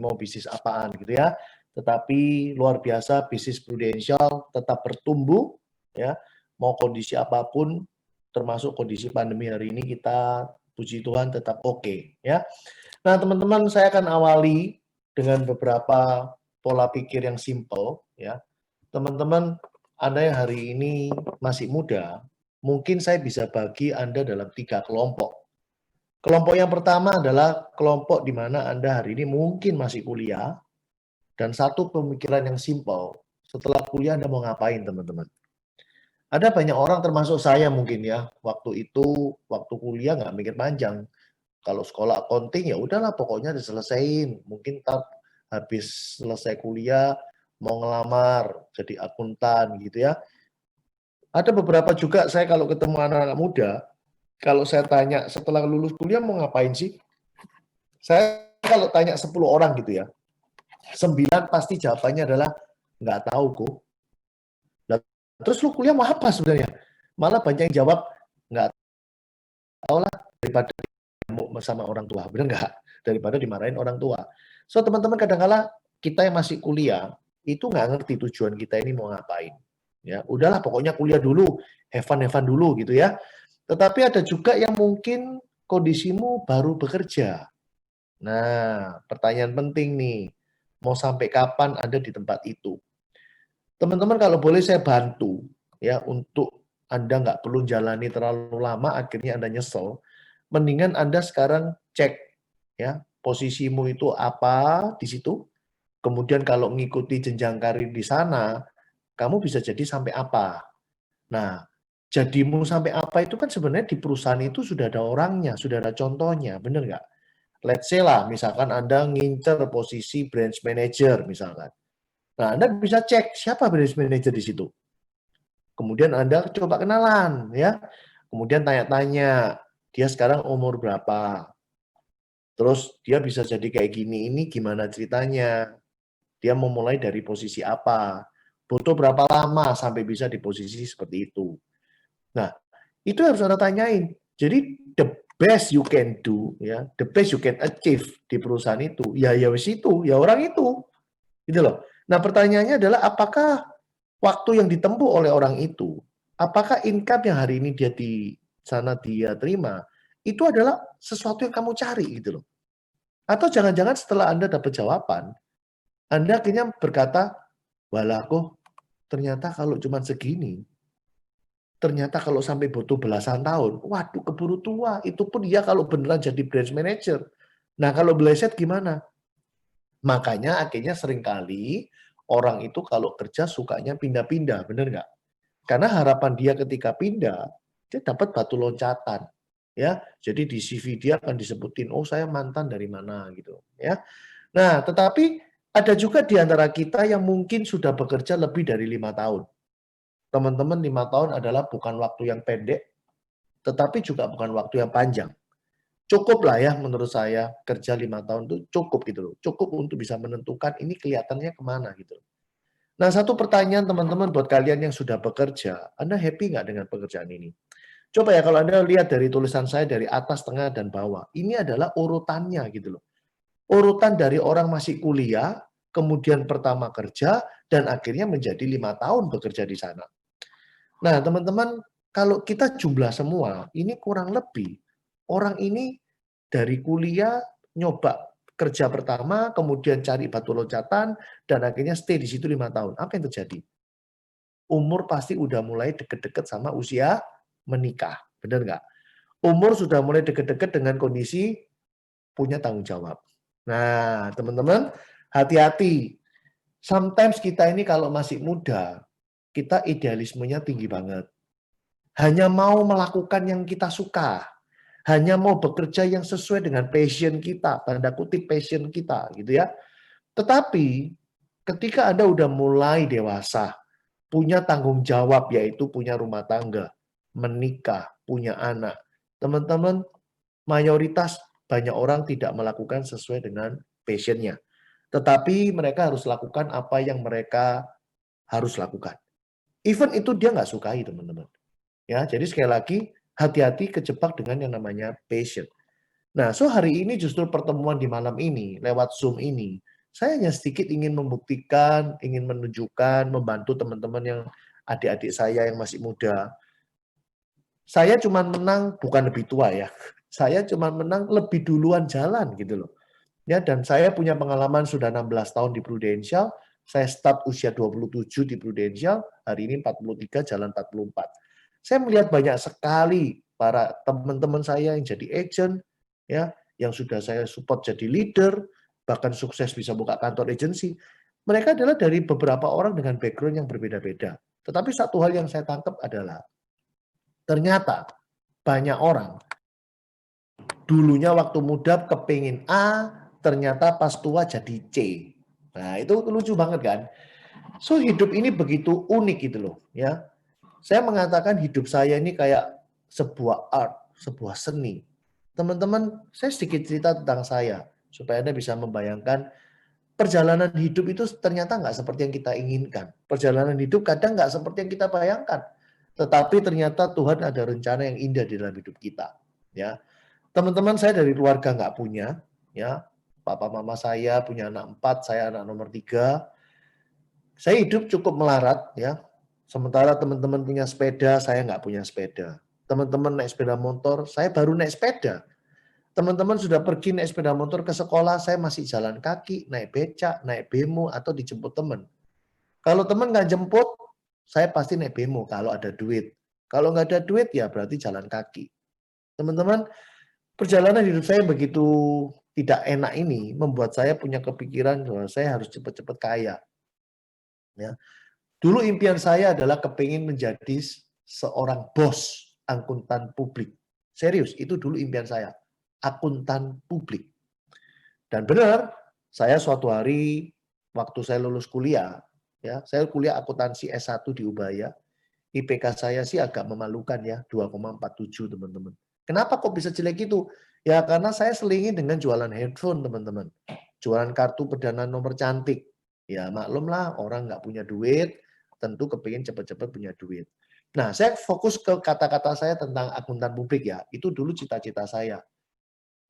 mau bisnis apaan gitu ya. Tetapi luar biasa bisnis Prudential tetap bertumbuh ya. Mau kondisi apapun termasuk kondisi pandemi hari ini kita puji Tuhan tetap oke ya. Nah, teman-teman saya akan awali dengan beberapa pola pikir yang simple ya. Teman-teman, Anda yang hari ini masih muda, mungkin saya bisa bagi Anda dalam 3 kelompok. Kelompok yang pertama adalah kelompok di mana Anda hari ini mungkin masih kuliah, dan satu pemikiran yang simple, setelah kuliah Anda mau ngapain teman-teman? Ada banyak orang termasuk saya mungkin ya, waktu itu, waktu kuliah nggak mikir panjang. Kalau sekolah accounting ya udahlah pokoknya diselesain. Mungkin habis selesai kuliah mau ngelamar jadi akuntan gitu ya. Ada beberapa juga saya kalau ketemu anak-anak muda, kalau saya tanya setelah lulus kuliah mau ngapain sih? Saya kalau tanya 10 orang gitu ya, 9 pasti jawabannya adalah nggak tahu kok. Terus lu kuliah mau apa sebenarnya? Malah banyak yang jawab nggak tahu lah daripada sama orang tua, benar nggak? Daripada dimarahin orang tua. So teman-teman kadang-kala kita yang masih kuliah itu nggak ngerti tujuan kita ini mau ngapain. Ya udahlah pokoknya kuliah dulu, have fun dulu gitu ya. Tetapi ada juga yang mungkin kondisimu baru bekerja. Nah, pertanyaan penting nih, mau sampai kapan Anda di tempat itu? Teman-teman kalau boleh saya bantu ya untuk Anda nggak perlu jalani terlalu lama akhirnya Anda nyesel. Mendingan Anda sekarang cek ya posisimu itu apa di situ. Kemudian kalau ngikuti jenjang karir di sana, kamu bisa jadi sampai apa. Nah, jadimu sampai apa itu kan sebenarnya di perusahaan itu sudah ada orangnya, sudah ada contohnya, benar nggak? Let's say lah, misalkan Anda ngincer posisi branch manager misalkan. Nah, Anda bisa cek siapa branch manager di situ. Kemudian Anda coba kenalan ya. Kemudian tanya-tanya, dia sekarang umur berapa? Terus dia bisa jadi kayak gini, ini gimana ceritanya? Dia memulai dari posisi apa? Butuh berapa lama sampai bisa di posisi seperti itu? Nah, itu harus Anda tanyain. Jadi the best you can do ya, the best you can achieve di perusahaan itu, ya wis itu, ya orang itu. Gitu loh. Nah, pertanyaannya adalah apakah waktu yang ditempuh oleh orang itu, apakah income yang hari ini dia di sana dia terima, itu adalah sesuatu yang kamu cari gitu loh. Atau jangan-jangan setelah Anda dapat jawaban, Anda akhirnya berkata, walah kok ternyata kalau cuma segini, ternyata kalau sampai butuh belasan tahun, waduh keburu tua, itu pun dia kalau beneran jadi branch manager. Nah kalau beleset gimana? Makanya akhirnya seringkali orang itu kalau kerja sukanya pindah-pindah, bener nggak? Karena harapan dia ketika pindah, dia dapat batu loncatan. Ya, jadi di CV dia akan disebutin, oh saya mantan dari mana gitu. Ya, nah tetapi ada juga di antara kita yang mungkin sudah bekerja lebih dari 5 tahun. Teman-teman 5 tahun adalah bukan waktu yang pendek, tetapi juga bukan waktu yang panjang. Cukup lah ya menurut saya kerja 5 tahun itu cukup gitu loh. Cukup untuk bisa menentukan ini kelihatannya kemana gitu loh. Nah satu pertanyaan teman-teman buat kalian yang sudah bekerja, Anda happy nggak dengan pekerjaan ini? Coba ya kalau Anda lihat dari tulisan saya dari atas, tengah, dan bawah, ini adalah urutannya gitu loh. Urutan dari orang masih kuliah, kemudian pertama kerja, dan akhirnya menjadi 5 tahun bekerja di sana. Nah teman-teman, kalau kita jumlah semua, ini kurang lebih orang ini dari kuliah nyoba kerja pertama, kemudian cari batu loncatan, dan akhirnya stay di situ 5 tahun. Apa yang terjadi? Umur pasti udah mulai deket-deket sama usia menikah, benar nggak? Umur sudah mulai deket-deket dengan kondisi punya tanggung jawab. Nah, teman-teman, hati-hati. Sometimes kita ini kalau masih muda, kita idealismenya tinggi banget. Hanya mau melakukan yang kita suka. Hanya mau bekerja yang sesuai dengan passion kita, tanda kutip passion kita gitu ya. Tetapi ketika Anda udah mulai dewasa, punya tanggung jawab yaitu punya rumah tangga, menikah, punya anak. Teman-teman, mayoritas banyak orang tidak melakukan sesuai dengan passion-nya. Tetapi mereka harus lakukan apa yang mereka harus lakukan. Even itu dia nggak sukai, teman-teman. Ya, jadi sekali lagi, hati-hati kejebak dengan yang namanya passion. Nah, hari ini justru pertemuan di malam ini, lewat Zoom ini, saya hanya sedikit ingin membuktikan, ingin menunjukkan, membantu teman-teman yang adik-adik saya yang masih muda. Saya cuma menang bukan lebih tua ya. Saya cuma menang lebih duluan jalan gitu loh. Ya, dan saya punya pengalaman sudah 16 tahun di Prudential. Saya start usia 27 di Prudential, hari ini 43 jalan 44. Saya melihat banyak sekali para teman-teman saya yang jadi agent ya, yang sudah saya support jadi leader, bahkan sukses bisa buka kantor agensi. Mereka adalah dari beberapa orang dengan background yang berbeda-beda. Tetapi satu hal yang saya tangkap adalah ternyata banyak orang dulunya waktu muda kepingin A, ternyata pas tua jadi C. Nah, itu lucu banget kan? So, hidup ini begitu unik gitu loh, ya. Saya mengatakan hidup saya ini kayak sebuah art, sebuah seni. Teman-teman, saya sedikit cerita tentang saya, supaya Anda bisa membayangkan perjalanan hidup itu ternyata nggak seperti yang kita inginkan. Perjalanan hidup kadang nggak seperti yang kita bayangkan. Tetapi ternyata Tuhan ada rencana yang indah di dalam hidup kita. Ya, teman-teman saya dari keluarga nggak punya, ya. Papa mama saya punya anak 4, saya anak nomor 3. Saya hidup cukup melarat, ya. Sementara teman-teman punya sepeda, saya nggak punya sepeda. Teman-teman naik sepeda motor, saya baru naik sepeda. Teman-teman sudah pergi naik sepeda motor ke sekolah, saya masih jalan kaki, naik becak, naik bemo, atau dijemput teman. Kalau teman nggak jemput, saya pasti naik bemo kalau ada duit. Kalau nggak ada duit, ya berarti jalan kaki. Teman-teman, perjalanan hidup saya begitu tidak enak ini membuat saya punya kepikiran bahwa saya harus cepat-cepat kaya. Ya. Dulu impian saya adalah kepingin menjadi seorang bos akuntan publik. Serius, itu dulu impian saya. Akuntan publik. Dan benar, saya suatu hari waktu saya lulus kuliah, ya, saya kuliah akuntansi S1 di Ubaya. IPK saya sih agak memalukan ya, 2,47 teman-teman. Kenapa kok bisa jelek itu? Ya karena saya selingi dengan jualan handphone teman-teman. Jualan kartu perdana nomor cantik. Ya maklumlah orang nggak punya duit, tentu kepingin cepat-cepat punya duit. Nah saya fokus ke kata-kata saya tentang akuntan publik ya, itu dulu cita-cita saya.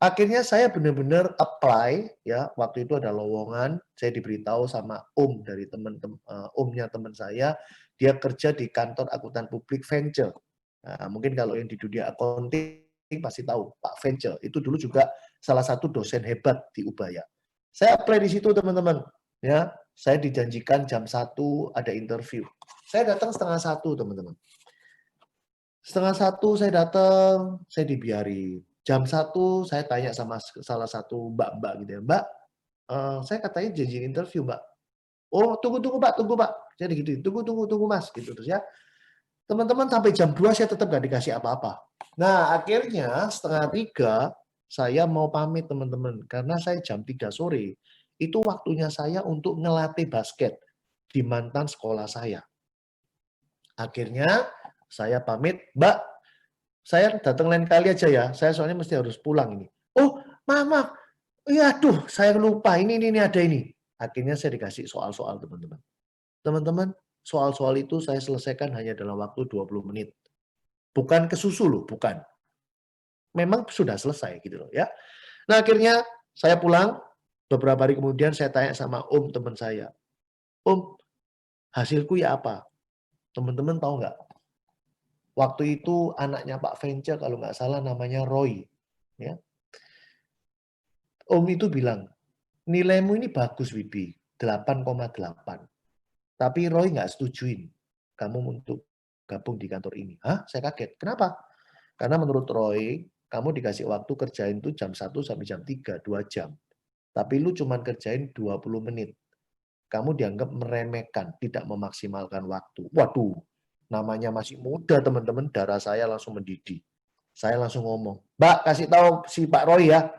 Akhirnya saya benar-benar apply ya, waktu itu ada lowongan, saya diberitahu sama dari omnya teman saya, dia kerja di kantor akuntan publik Venture. Nah, mungkin kalau yang di dunia accounting pasti tahu, Pak Venture. Itu dulu juga salah satu dosen hebat di Ubaya. Saya apply di situ teman-teman. Ya, saya dijanjikan jam 1 ada interview. Saya datang setengah 1 teman-teman. Setengah 1 saya datang, saya dibiarin. Jam 1 saya tanya sama salah satu mbak-mbak gitu ya, "Mbak, saya katanya janji interview, Mbak." "Oh, tunggu Pak, tunggu Pak." Saya digituin, "Tunggu Mas," gitu terus ya. Teman-teman sampai jam 2 saya tetap nggak dikasih apa-apa. Nah, akhirnya 2:30 saya mau pamit teman-teman, karena saya jam 3 sore, itu waktunya saya untuk ngelatih basket di mantan sekolah saya. Akhirnya saya pamit, "Mbak, saya datang lain kali aja ya, saya soalnya mesti harus pulang ini." "Oh, maaf, iya aduh saya lupa, ini ada ini." Akhirnya saya dikasih soal-soal teman-teman. Teman-teman, soal-soal itu saya selesaikan hanya dalam waktu 20 menit. Bukan kesusu loh, bukan. Memang sudah selesai gitu loh ya. Nah akhirnya saya pulang, beberapa hari kemudian saya tanya sama teman saya, "Om, hasilku ya apa?" Teman-teman tahu nggak? Waktu itu anaknya Pak Venture kalau nggak salah namanya Roy, ya. Om itu bilang, "Nilaimu ini bagus Wibi, 8,8. Tapi Roy nggak setujuin kamu untuk gabung di kantor ini." Hah? Saya kaget. Kenapa? Karena menurut Roy, kamu dikasih waktu kerjain tuh jam 1 sampai jam 3, 2 jam. Tapi lu cuma kerjain 20 menit. Kamu dianggap meremehkan, tidak memaksimalkan waktu. Waduh, namanya masih muda teman-teman, darah saya langsung mendidih. Saya langsung ngomong, "Mbak, kasih tahu si Pak Roy ya,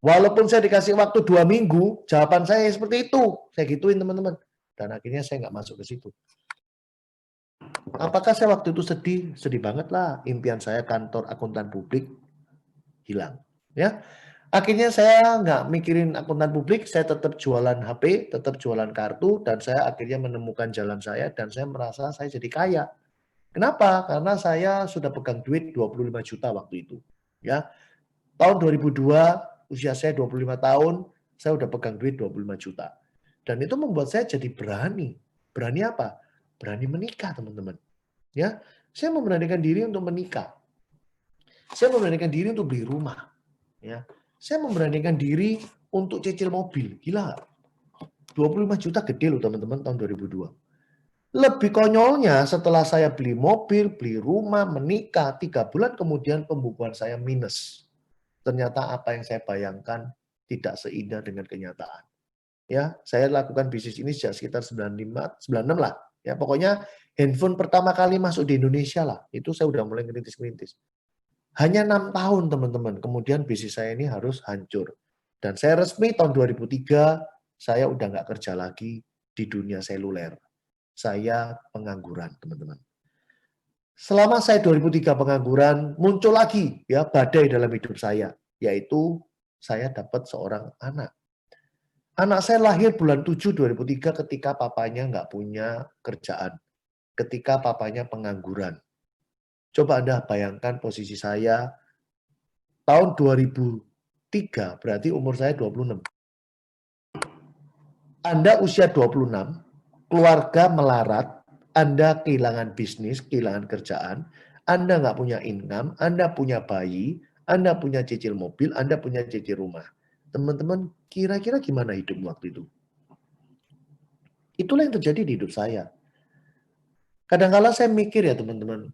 walaupun saya dikasih waktu 2 minggu, jawaban saya seperti itu." Saya gituin teman-teman. Dan akhirnya saya nggak masuk ke situ. Apakah saya waktu itu sedih? Sedih banget lah. Impian saya kantor akuntan publik hilang. Ya, akhirnya saya nggak mikirin akuntan publik, saya tetap jualan HP, tetap jualan kartu, dan saya akhirnya menemukan jalan saya, dan saya merasa saya jadi kaya. Kenapa? Karena saya sudah pegang duit 25 juta waktu itu. Ya, Tahun 2002, usia saya 25 tahun, saya udah pegang duit 25 juta. Dan itu membuat saya jadi berani. Berani apa? Berani menikah, teman-teman. Ya, saya memberanikan diri untuk menikah. Saya memberanikan diri untuk beli rumah. Ya, saya memberanikan diri untuk cicil mobil. Gila nggak? 25 juta gede loh teman-teman tahun 2002. Lebih konyolnya setelah saya beli mobil, beli rumah, menikah, 3 bulan kemudian pembukuan saya minus. Ternyata apa yang saya bayangkan tidak seindah dengan kenyataan. Ya, saya lakukan bisnis ini sejak sekitar 95, 96 lah. Ya, pokoknya handphone pertama kali masuk di Indonesia lah. Itu saya udah mulai ngerintis-ngerintis. Hanya 6 tahun teman-teman, kemudian bisnis saya ini harus hancur. Dan saya resmi tahun 2003, saya udah nggak kerja lagi di dunia seluler. Saya pengangguran, teman-teman. Selama saya 2003 pengangguran, muncul lagi ya badai dalam hidup saya, yaitu saya dapat seorang anak. Anak saya lahir bulan 7 2003 ketika papanya nggak punya kerjaan, ketika papanya pengangguran. Coba Anda bayangkan posisi saya tahun 2003, berarti umur saya 26. Anda usia 26, keluarga melarat, Anda kehilangan bisnis, kehilangan kerjaan, Anda nggak punya income, Anda punya bayi, Anda punya cicil mobil, Anda punya cicil rumah. Teman-teman, kira-kira gimana hidup waktu itu? Itulah yang terjadi di hidup saya. Kadang-kala saya mikir ya teman-teman,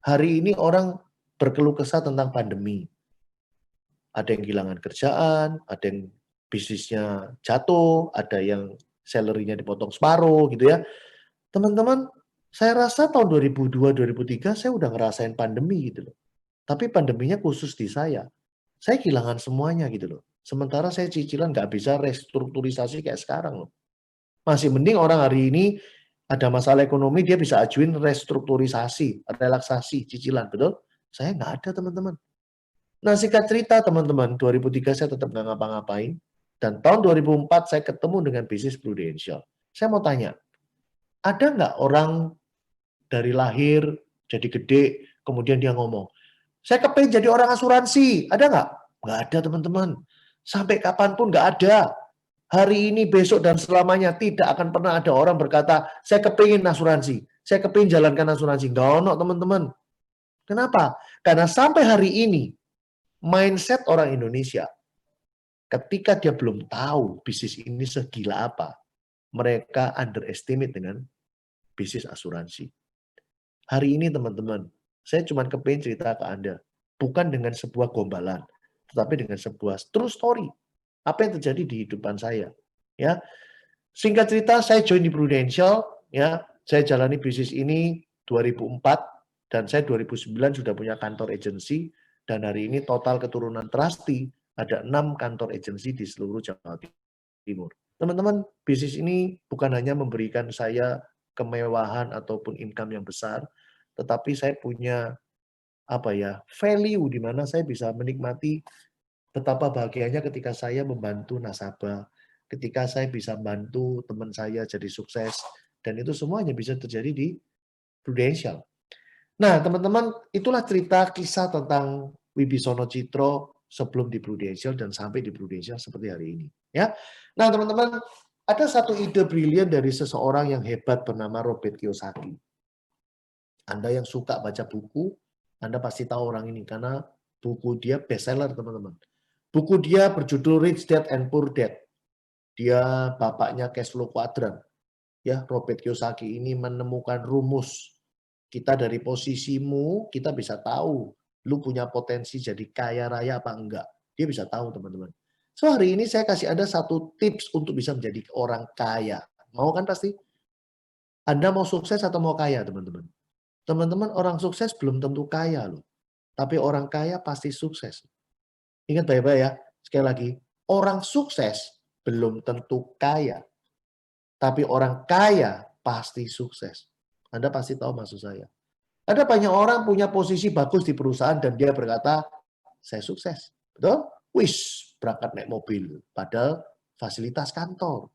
hari ini orang berkeluh kesah tentang pandemi. Ada yang kehilangan kerjaan, ada yang bisnisnya jatuh, ada yang salary-nya dipotong separuh gitu ya. Teman-teman, saya rasa tahun 2002, 2003 saya udah ngerasain pandemi gitu loh. Tapi pandeminya khusus di saya. Saya kehilangan semuanya gitu loh. Sementara saya cicilan nggak bisa restrukturisasi kayak sekarang loh. Masih mending orang hari ini ada masalah ekonomi, dia bisa ajuin restrukturisasi, relaksasi, cicilan, betul? Saya nggak ada, teman-teman. Nah, singkat cerita, teman-teman, 2003 saya tetap nggak ngapa-ngapain. Dan tahun 2004 saya ketemu dengan bisnis Prudential. Saya mau tanya, ada nggak orang dari lahir, jadi gede, kemudian dia ngomong, saya kepingin jadi orang asuransi, ada nggak? Nggak ada, teman-teman. Sampai kapanpun nggak ada. Hari ini, besok, dan selamanya tidak akan pernah ada orang berkata, saya kepingin asuransi, saya kepingin jalankan asuransi. Nggak ono, teman-teman. Kenapa? Karena sampai hari ini, mindset orang Indonesia, ketika dia belum tahu bisnis ini segila apa, mereka underestimate dengan bisnis asuransi. Hari ini, teman-teman, saya cuma kepingin cerita ke Anda, bukan dengan sebuah gombalan, tetapi dengan sebuah true story. Apa yang terjadi di kehidupan saya. Ya, singkat cerita, saya join di Prudential, ya, saya jalani bisnis ini 2004, dan saya 2009 sudah punya kantor agensi, dan hari ini total keturunan trustee, ada 6 kantor agensi di seluruh Jawa Timur. Teman-teman, bisnis ini bukan hanya memberikan saya kemewahan ataupun income yang besar, tetapi saya punya value di mana saya bisa menikmati betapa bahagianya ketika saya membantu nasabah, ketika saya bisa bantu teman saya jadi sukses, dan itu semuanya bisa terjadi di Prudential. Nah, teman-teman, itulah cerita kisah tentang Wibisono Citro sebelum di Prudential dan sampai di Prudential seperti hari ini. Ya, nah teman-teman, ada satu ide brilian dari seseorang yang hebat bernama Robert Kiyosaki. Anda yang suka baca buku, Anda pasti tahu orang ini karena buku dia bestseller, teman-teman. Buku dia berjudul Rich Dad and Poor Dad. Dia bapaknya cash flow quadrant. Ya, Robert Kiyosaki ini menemukan rumus. Kita dari posisimu, kita bisa tahu lu punya potensi jadi kaya raya apa enggak. Dia bisa tahu, teman-teman. So, hari ini saya kasih Anda satu tips untuk bisa menjadi orang kaya. Mau kan pasti? Anda mau sukses atau mau kaya, teman-teman? Teman-teman, orang sukses belum tentu kaya loh. Tapi orang kaya pasti sukses. Ingat baik-baik ya, sekali lagi, orang sukses belum tentu kaya. Tapi orang kaya pasti sukses. Anda pasti tahu maksud saya. Ada banyak orang punya posisi bagus di perusahaan dan dia berkata, saya sukses. Betul? Wis, berangkat naik mobil. Padahal fasilitas kantor.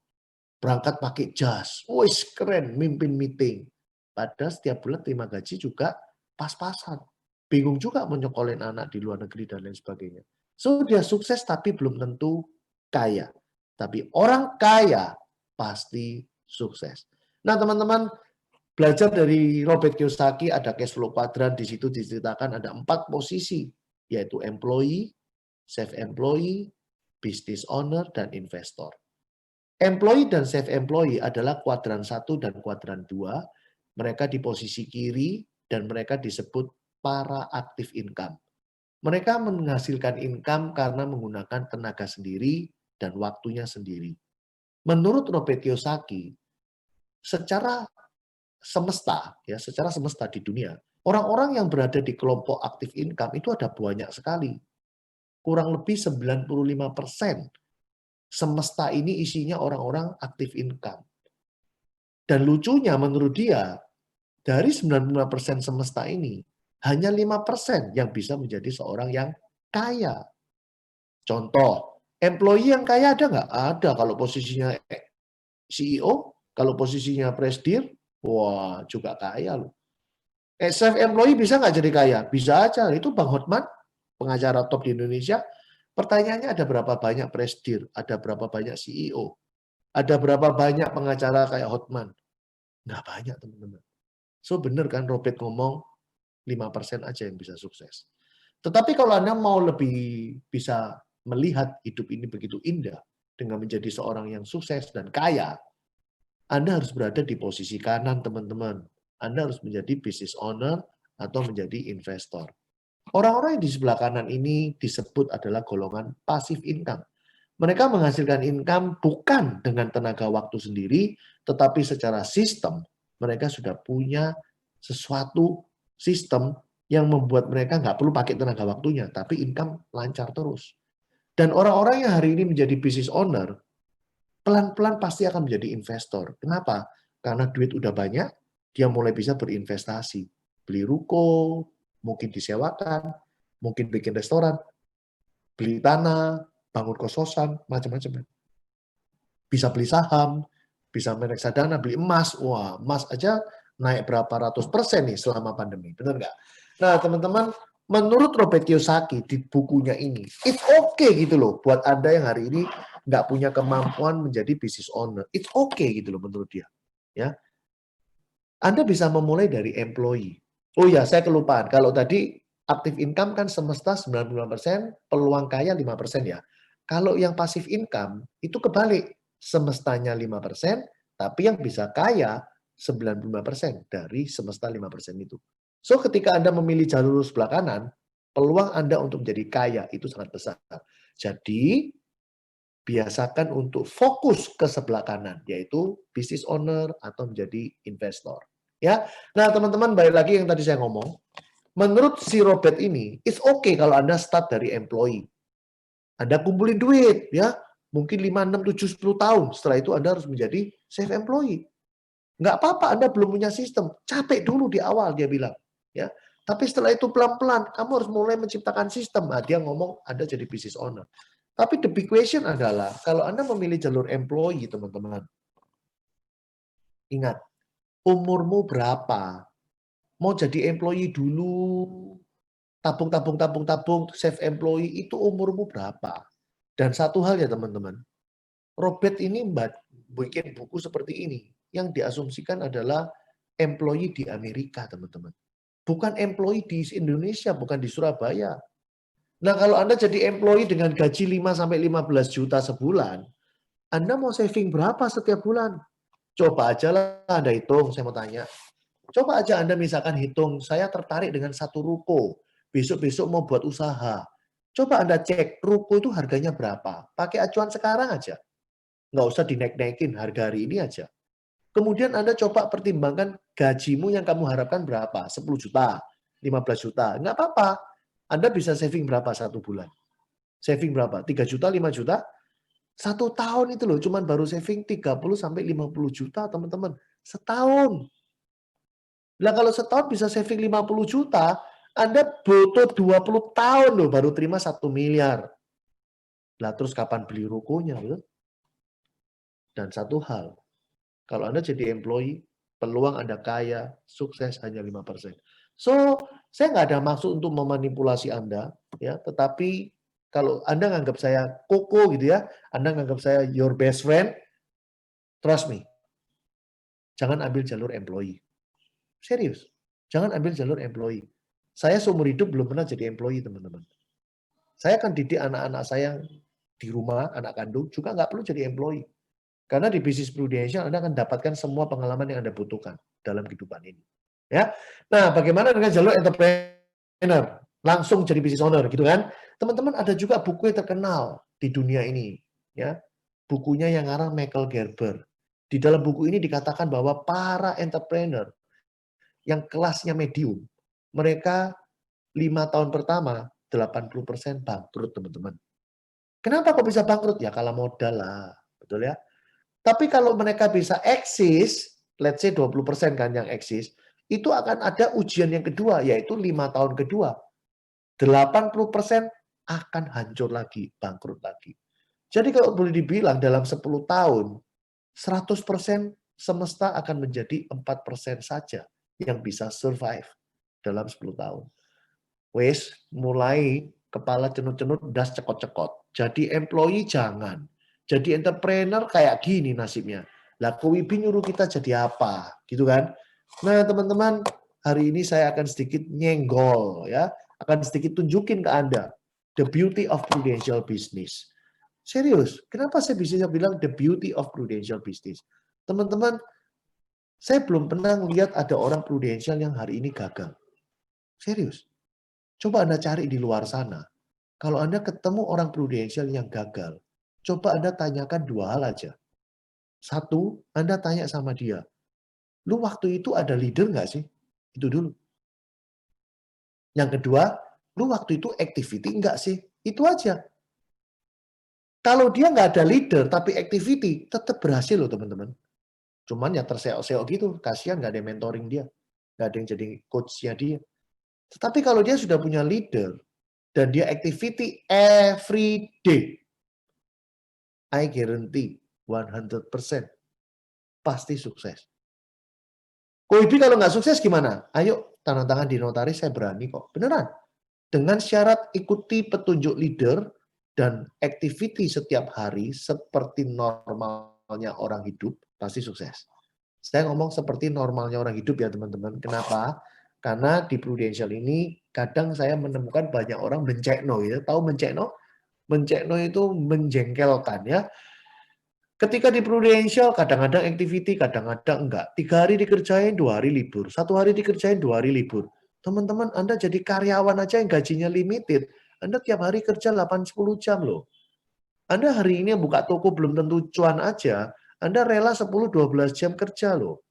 Berangkat pakai jas. Wis, keren, mimpin meeting. Padahal setiap bulan terima gaji juga pas-pasan. Bingung juga menyekolin anak di luar negeri dan lain sebagainya. So, dia sukses tapi belum tentu kaya. Tapi orang kaya pasti sukses. Nah, teman-teman, belajar dari Robert Kiyosaki, ada cash flow quadrant, di situ diceritakan ada 4 posisi, yaitu employee, self-employee, business owner, dan investor. Employee dan self-employee adalah kuadran 1 dan kuadran 2. Mereka di posisi kiri dan mereka disebut para aktif income. Mereka menghasilkan income karena menggunakan tenaga sendiri dan waktunya sendiri. Menurut Robert Kiyosaki, secara semesta, ya, secara semesta di dunia, orang-orang yang berada di kelompok aktif income itu ada banyak sekali. Kurang lebih 95% semesta ini isinya orang-orang aktif income. Dan lucunya menurut dia, dari 95% semesta ini, hanya 5% yang bisa menjadi seorang yang kaya. Contoh, employee yang kaya ada nggak? Ada. Kalau posisinya CEO, kalau posisinya presidir, wah juga kaya loh. Self-employee bisa nggak jadi kaya? Bisa aja. Itu Bang Hotman, pengacara top di Indonesia. Pertanyaannya ada berapa banyak presidir? Ada berapa banyak CEO? Ada berapa banyak pengacara kayak Hotman? Nggak banyak, teman-teman. So, bener kan Robert ngomong 5% aja yang bisa sukses. Tetapi kalau Anda mau lebih bisa melihat hidup ini begitu indah dengan menjadi seorang yang sukses dan kaya, Anda harus berada di posisi kanan, teman-teman. Anda harus menjadi business owner atau menjadi investor. Orang-orang yang di sebelah kanan ini disebut adalah golongan passive income. Mereka menghasilkan income bukan dengan tenaga waktu sendiri, tetapi secara sistem mereka sudah punya sesuatu sistem yang membuat mereka nggak perlu pakai tenaga waktunya, tapi income lancar terus. Dan orang-orang yang hari ini menjadi business owner, pelan-pelan pasti akan menjadi investor. Kenapa? Karena duit udah banyak, dia mulai bisa berinvestasi. Beli ruko, mungkin disewakan, mungkin bikin restoran, beli tanah, bangun kos-kosan, macam-macam. Bisa beli saham, bisa main reksadana, beli emas. Wah, emas aja naik berapa ratus persen nih selama pandemi. Benar nggak? Nah, teman-teman, menurut Robert Kiyosaki di bukunya ini, it's okay gitu loh buat Anda yang hari ini nggak punya kemampuan menjadi business owner. It's okay gitu loh menurut dia. Ya, Anda bisa memulai dari employee. Oh ya, saya kelupaan. Kalau tadi active income kan semesta 95%, peluang kaya 5% ya. Kalau yang passive income itu kebalik. Semestanya 5%, tapi yang bisa kaya 95% dari semesta 5% itu. So ketika Anda memilih jalur sebelah kanan, peluang Anda untuk menjadi kaya itu sangat besar. Jadi biasakan untuk fokus ke sebelah kanan, yaitu business owner atau menjadi investor. Ya, nah teman-teman balik lagi yang tadi saya ngomong, menurut si Robert ini, it's okay kalau Anda start dari employee. Anda kumpulin duit, ya, mungkin 5, 6, 7, 10 tahun. Setelah itu Anda harus menjadi self-employee. Nggak apa-apa, Anda belum punya sistem. Capek dulu di awal, dia bilang. Ya, tapi setelah itu pelan-pelan, kamu harus mulai menciptakan sistem. Nah, dia ngomong Anda jadi business owner. Tapi the big question adalah, kalau Anda memilih jalur employee, teman-teman, ingat, umurmu berapa? Mau jadi employee dulu, tabung, self-employee, itu umurmu berapa? Dan satu hal ya teman-teman, Robert ini bikin buku seperti ini, yang diasumsikan adalah employee di Amerika, teman-teman. Bukan employee di Indonesia, bukan di Surabaya. Nah, kalau Anda jadi employee dengan gaji 5-15 juta sebulan, Anda mau saving berapa setiap bulan? Coba aja lah Anda hitung, saya mau tanya. Coba aja Anda misalkan hitung, saya tertarik dengan satu ruko, besok-besok mau buat usaha. Coba Anda cek, ruko itu harganya berapa? Pakai acuan sekarang aja. Nggak usah dinaik-naikin, harga hari ini aja. Kemudian Anda coba pertimbangkan gajimu yang kamu harapkan berapa? 10 juta, 15 juta. Nggak apa-apa. Anda bisa saving berapa satu bulan? Saving berapa? 3 juta, 5 juta? Satu tahun itu loh, cuman baru saving 30-50 juta, teman-teman. Setahun. Nah, kalau setahun bisa saving 50 juta, Anda butuh 20 tahun loh baru terima 1 miliar. Lah terus kapan beli rukonya? Loh? Dan satu hal, kalau Anda jadi employee, peluang Anda kaya, sukses hanya 5%. So, saya nggak ada maksud untuk memanipulasi Anda, ya, tetapi Kalau Anda nganggap saya koko gitu ya, Anda nganggap saya your best friend, trust me, jangan ambil jalur employee. Serius, jangan ambil jalur employee. Saya seumur hidup belum pernah jadi employee, teman-teman. Saya akan didik anak-anak saya di rumah, anak kandung, juga nggak perlu jadi employee. Karena di bisnis prudensial Anda akan dapatkan semua pengalaman yang Anda butuhkan dalam kehidupan ini. Ya. Nah, bagaimana dengan jalur entrepreneur? Langsung jadi business owner gitu kan. Teman-teman, ada juga buku yang terkenal di dunia ini, ya. Bukunya yang ngarang Michael Gerber. Di dalam buku ini dikatakan bahwa para entrepreneur yang kelasnya medium, mereka 5 tahun pertama 80% bangkrut, teman-teman. Kenapa kok bisa bangkrut? Ya kalah modal lah, betul ya. Tapi kalau mereka bisa eksis, let's say 20% kan yang eksis, itu akan ada ujian yang kedua, yaitu 5 tahun kedua. 80% akan hancur lagi, bangkrut lagi. Jadi kalau boleh dibilang dalam 10 tahun, 100% semesta akan menjadi 4% saja yang bisa survive dalam 10 tahun. Wes, mulai kepala cenut-cenut, das cekot-cekot. Jadi employee jangan. Jadi entrepreneur kayak gini nasibnya. Lah Kowibi nyuruh kita jadi apa? Gitu kan. Nah teman-teman, hari ini saya akan sedikit nyenggol ya. Akan sedikit tunjukin ke Anda. The beauty of prudential business. Serius, kenapa saya bisa bilang the beauty of prudential business? Teman-teman, saya belum pernah lihat ada orang prudensial yang hari ini gagal. Serius. Coba Anda cari di luar sana. Kalau Anda ketemu orang prudensial yang gagal, coba Anda tanyakan 2 hal aja. Satu, Anda tanya sama dia, lu waktu itu ada leader nggak sih? Itu dulu. Yang kedua, lu waktu itu activity nggak sih? Itu aja. Kalau dia nggak ada leader tapi activity, tetap berhasil loh teman-teman. Cuman ya terseok-seok gitu, kasihan nggak ada yang mentoring dia. Nggak ada yang jadi coach-nya dia. Tetapi kalau dia sudah punya leader, dan dia activity every day, I guarantee 100% pasti sukses. Koibi kalau nggak sukses gimana? Ayo tanda tangan di notaris, saya berani kok. Beneran. Dengan syarat ikuti petunjuk leader dan activity setiap hari seperti normalnya orang hidup, pasti sukses. Saya ngomong seperti normalnya orang hidup ya teman-teman. Kenapa? Karena di Prudential ini kadang saya menemukan banyak orang mencekno ya. Tahu mencekno? Mencekno itu menjengkelkan ya. Ketika di Prudential, kadang-kadang activity, kadang-kadang enggak. 3 hari dikerjain, 2 hari libur. 1 hari dikerjain, 2 hari libur. Teman-teman, Anda jadi karyawan aja yang gajinya limited. Anda tiap hari kerja 8-10 jam loh. Anda hari ini buka toko belum tentu cuan aja, Anda rela 10-12 jam kerja loh.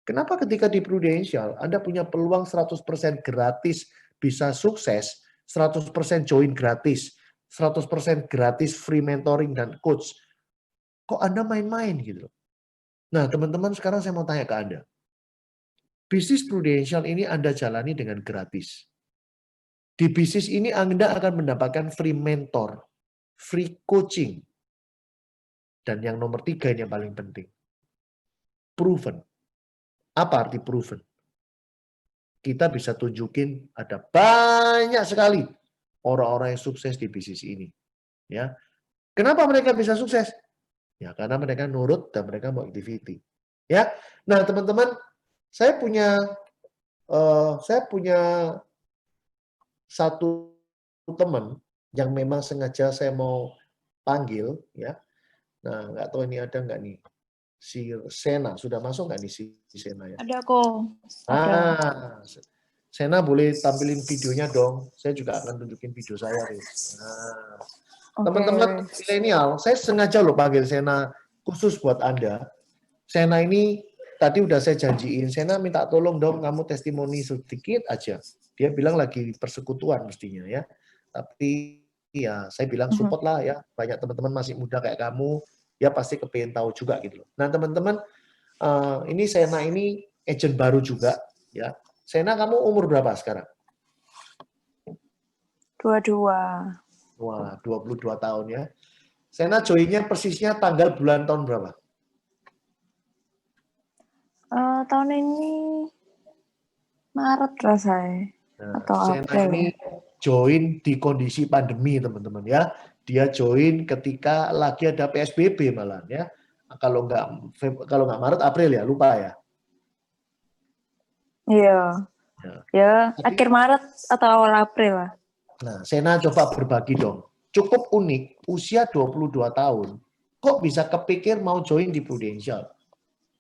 Kenapa ketika di Prudential, Anda punya peluang 100% gratis bisa sukses, 100% join gratis, 100% gratis free mentoring dan coach. Kok Anda main-main gitu loh. Nah teman-teman sekarang saya mau tanya ke Anda. Bisnis Prudential ini Anda jalani dengan gratis. Di bisnis ini Anda akan mendapatkan free mentor, free coaching. Dan yang nomor 3 ini yang paling penting. Proven. Apa arti proven? Kita bisa tunjukin ada banyak sekali orang-orang yang sukses di bisnis ini. Ya. Kenapa mereka bisa sukses? Ya karena mereka nurut dan mereka mau activity. Ya. Nah, teman-teman, saya punya satu teman yang memang sengaja saya mau panggil ya. Nah, nggak tahu ini ada nggak nih si Sena, sudah masuk nggak nih si Sena ya? Ada kok. Ada. Sena boleh tampilin videonya dong. Saya juga akan tunjukin video saya nih. Nah, teman-teman milenial, saya sengaja loh panggil Sena khusus buat Anda. Sena ini tadi udah saya janjiin, Sena minta tolong dong kamu testimoni sedikit aja. Dia bilang lagi persekutuan mestinya ya. Tapi ya saya bilang support lah ya. Banyak teman-teman masih muda kayak kamu, ya pasti kepengen tahu juga gitu loh. Nah teman-teman, ini Sena ini agent baru juga ya. Sena kamu umur berapa sekarang? 22. Wah, 22 tahun ya. Sena joinnya persisnya tanggal bulan tahun berapa? Tahun ini Maret rasanya. Nah, Atau Sena April. ini join di kondisi pandemi, teman-teman ya. Dia join ketika lagi ada PSBB malah ya. Kalau nggak Maret, April ya, lupa ya. Iya. Ya. Ya, Tapi, akhir Maret atau awal April lah. nah, Sena coba berbagi dong. Cukup unik, usia 22 tahun, kok bisa kepikir mau join di Prudential?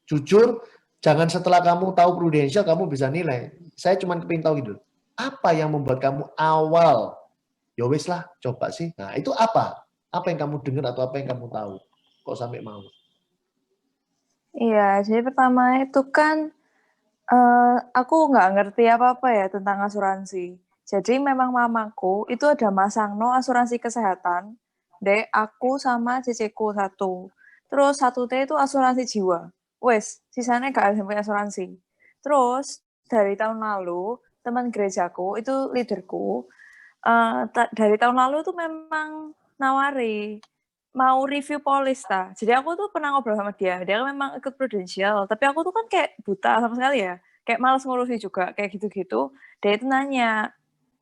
Jujur, jangan setelah kamu tahu Prudential, kamu bisa nilai. Saya cuma kepingin tahu gitu. Apa yang membuat kamu awal, ya wes lah, coba sih. Nah, itu apa? Apa yang kamu dengar atau apa yang kamu tahu? Kok sampai mau? Iya, jadi pertama itu kan aku nggak ngerti apa-apa ya tentang asuransi. Jadi memang mamaku itu ada masangno asuransi kesehatan, dek aku sama ceceku satu. Terus satu T itu asuransi jiwa. Wes, sisanya gak ada sampai asuransi. Terus dari tahun lalu teman gerejaku itu leaderku dari tahun lalu tuh memang nawari mau review polis ta. Jadi aku tuh pernah ngobrol sama dia. Dia kan memang ikut Prudential, tapi aku tuh kan kayak buta sama sekali ya. Kayak malas ngurusi juga kayak gitu-gitu. Dia itu nanya,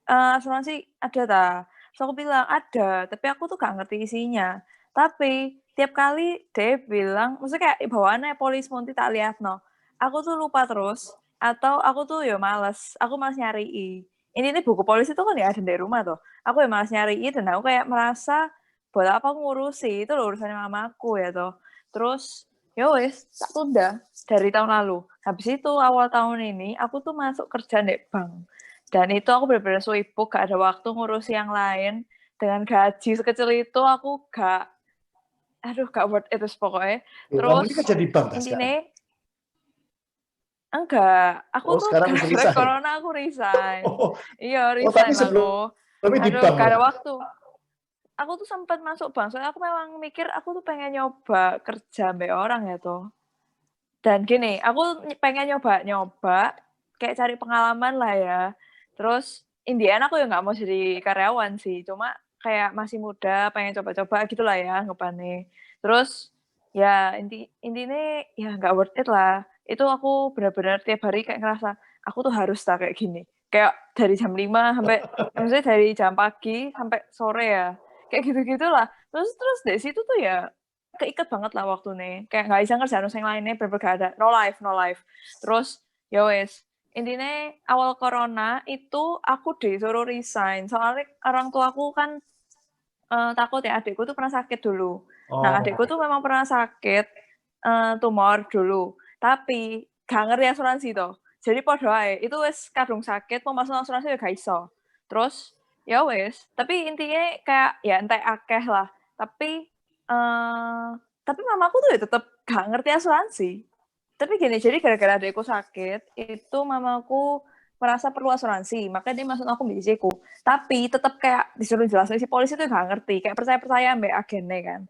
asuransi ada ta? Terus aku bilang ada, tapi aku tuh gak ngerti isinya. Tapi tiap kali dia bilang, maksudnya kayak bawaannya polis Monty tak lihat no. Aku tuh lupa terus, atau aku tuh ya males. Aku males nyari. Ini buku polis itu kan ya ada di rumah tuh. Aku ya males nyari dan aku kayak merasa buat apa ngurusi itu loh urusannya mamaku ya toh. Terus ya wes tak tunda dari tahun lalu. Habis itu awal tahun ini aku tuh masuk kerja di bank. Dan itu aku benar-benar sibuk, gak ada waktu ngurusi yang lain. Dengan gaji sekecil itu aku gak worth it pokoknya. Kamu ini Terus kerja di bank sekarang? intinya enggak, aku Oh, tuh sekarang udah gara-gara resign. corona aku resign. Oh, Iya, oh tapi resign sebelum aku. di Aduh, bank gak ada malah. waktu. Aku tuh sempat masuk bank, soalnya aku memang mikir aku tuh pengen nyoba kerja mbak orang ya tuh. Dan gini, aku pengen nyoba, kayak cari pengalaman lah ya. Terus, in the end aku ya nggak mau jadi karyawan sih, cuma kayak masih muda, pengen coba-coba gitu lah ya anggapannya. Terus, ya intinya ya nggak worth it lah. Itu aku benar-benar tiap hari kayak ngerasa, aku tuh harus tak kayak gini. Kayak dari jam 5 sampai, maksudnya dari jam pagi sampai sore ya. Kayak gitu-gitulah. Terus dari situ tuh ya keiket banget lah waktu nih kayak nggak bisa ngerjain yang lainnya bener gak ada no life terus ya wes intinya awal corona itu aku disuruh resign soalnya orang tua aku kan takut ya adikku tuh pernah sakit dulu. Nah adikku Oh, tuh memang pernah sakit tumor dulu tapi gak ngerti asuransi toh jadi podo ae itu wes kadung sakit mau masuk asuransi ya gak iso terus ya wes tapi intinya kayak ya entek akeh lah tapi tapi mamaku tuh ya tetap gak ngerti asuransi. Tapi gini, jadi gara-gara adekku sakit, itu mamaku merasa perlu asuransi, makanya dia masuk aku BCku. Tapi tetap kayak disuruh jelasin si polisi tuh gak ngerti, kayak percaya-percaya mbak agennya kan.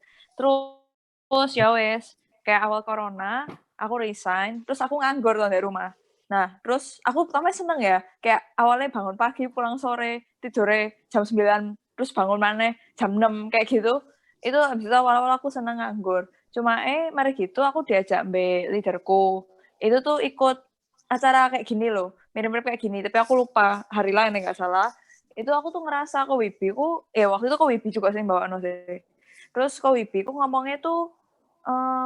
Terus ya wes, kayak awal corona, aku resign, terus aku nganggur tuh dari rumah. Nah, terus aku pertama seneng ya, kayak awalnya bangun pagi, pulang sore, tidurnya jam 9, terus bangun mana jam 6, kayak gitu. Itu habis itu awal-awal aku seneng nganggur. Cuma mari gitu aku diajak mbak leaderku. Itu tuh ikut acara kayak gini loh, mirip-mirip kayak gini, tapi aku lupa hari lain nggak salah. Itu aku tuh ngerasa ke Wibi, waktu itu ke Wibi juga sih bawa sih. Terus ke Wibi, ngomongnya tuh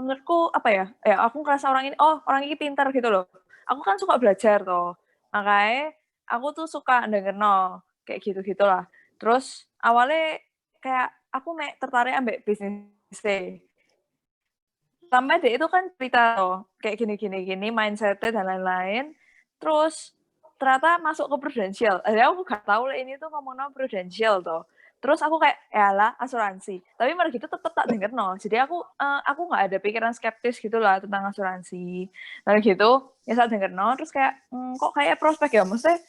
menurutku apa ya? Ya aku ngerasa orang ini pintar gitu loh. Aku kan suka belajar toh. Makanya aku tuh suka denger no, kayak gitu-gitulah. Terus awalnya kayak aku tertarik ambek bisnis sampai deh itu kan cerita loh, kayak gini, mindset-nya dan lain-lain. Terus ternyata masuk ke Prudential. Aku gak tahu lah ini tuh ngomong Prudential toh. Terus aku kayak, lah asuransi. Tapi malah gitu tetep tak denger no. Jadi aku gak ada pikiran skeptis gitu lah tentang asuransi. Lalu gitu, ya saya denger no. Terus kayak, kok kayak prospek ya? Maksudnya,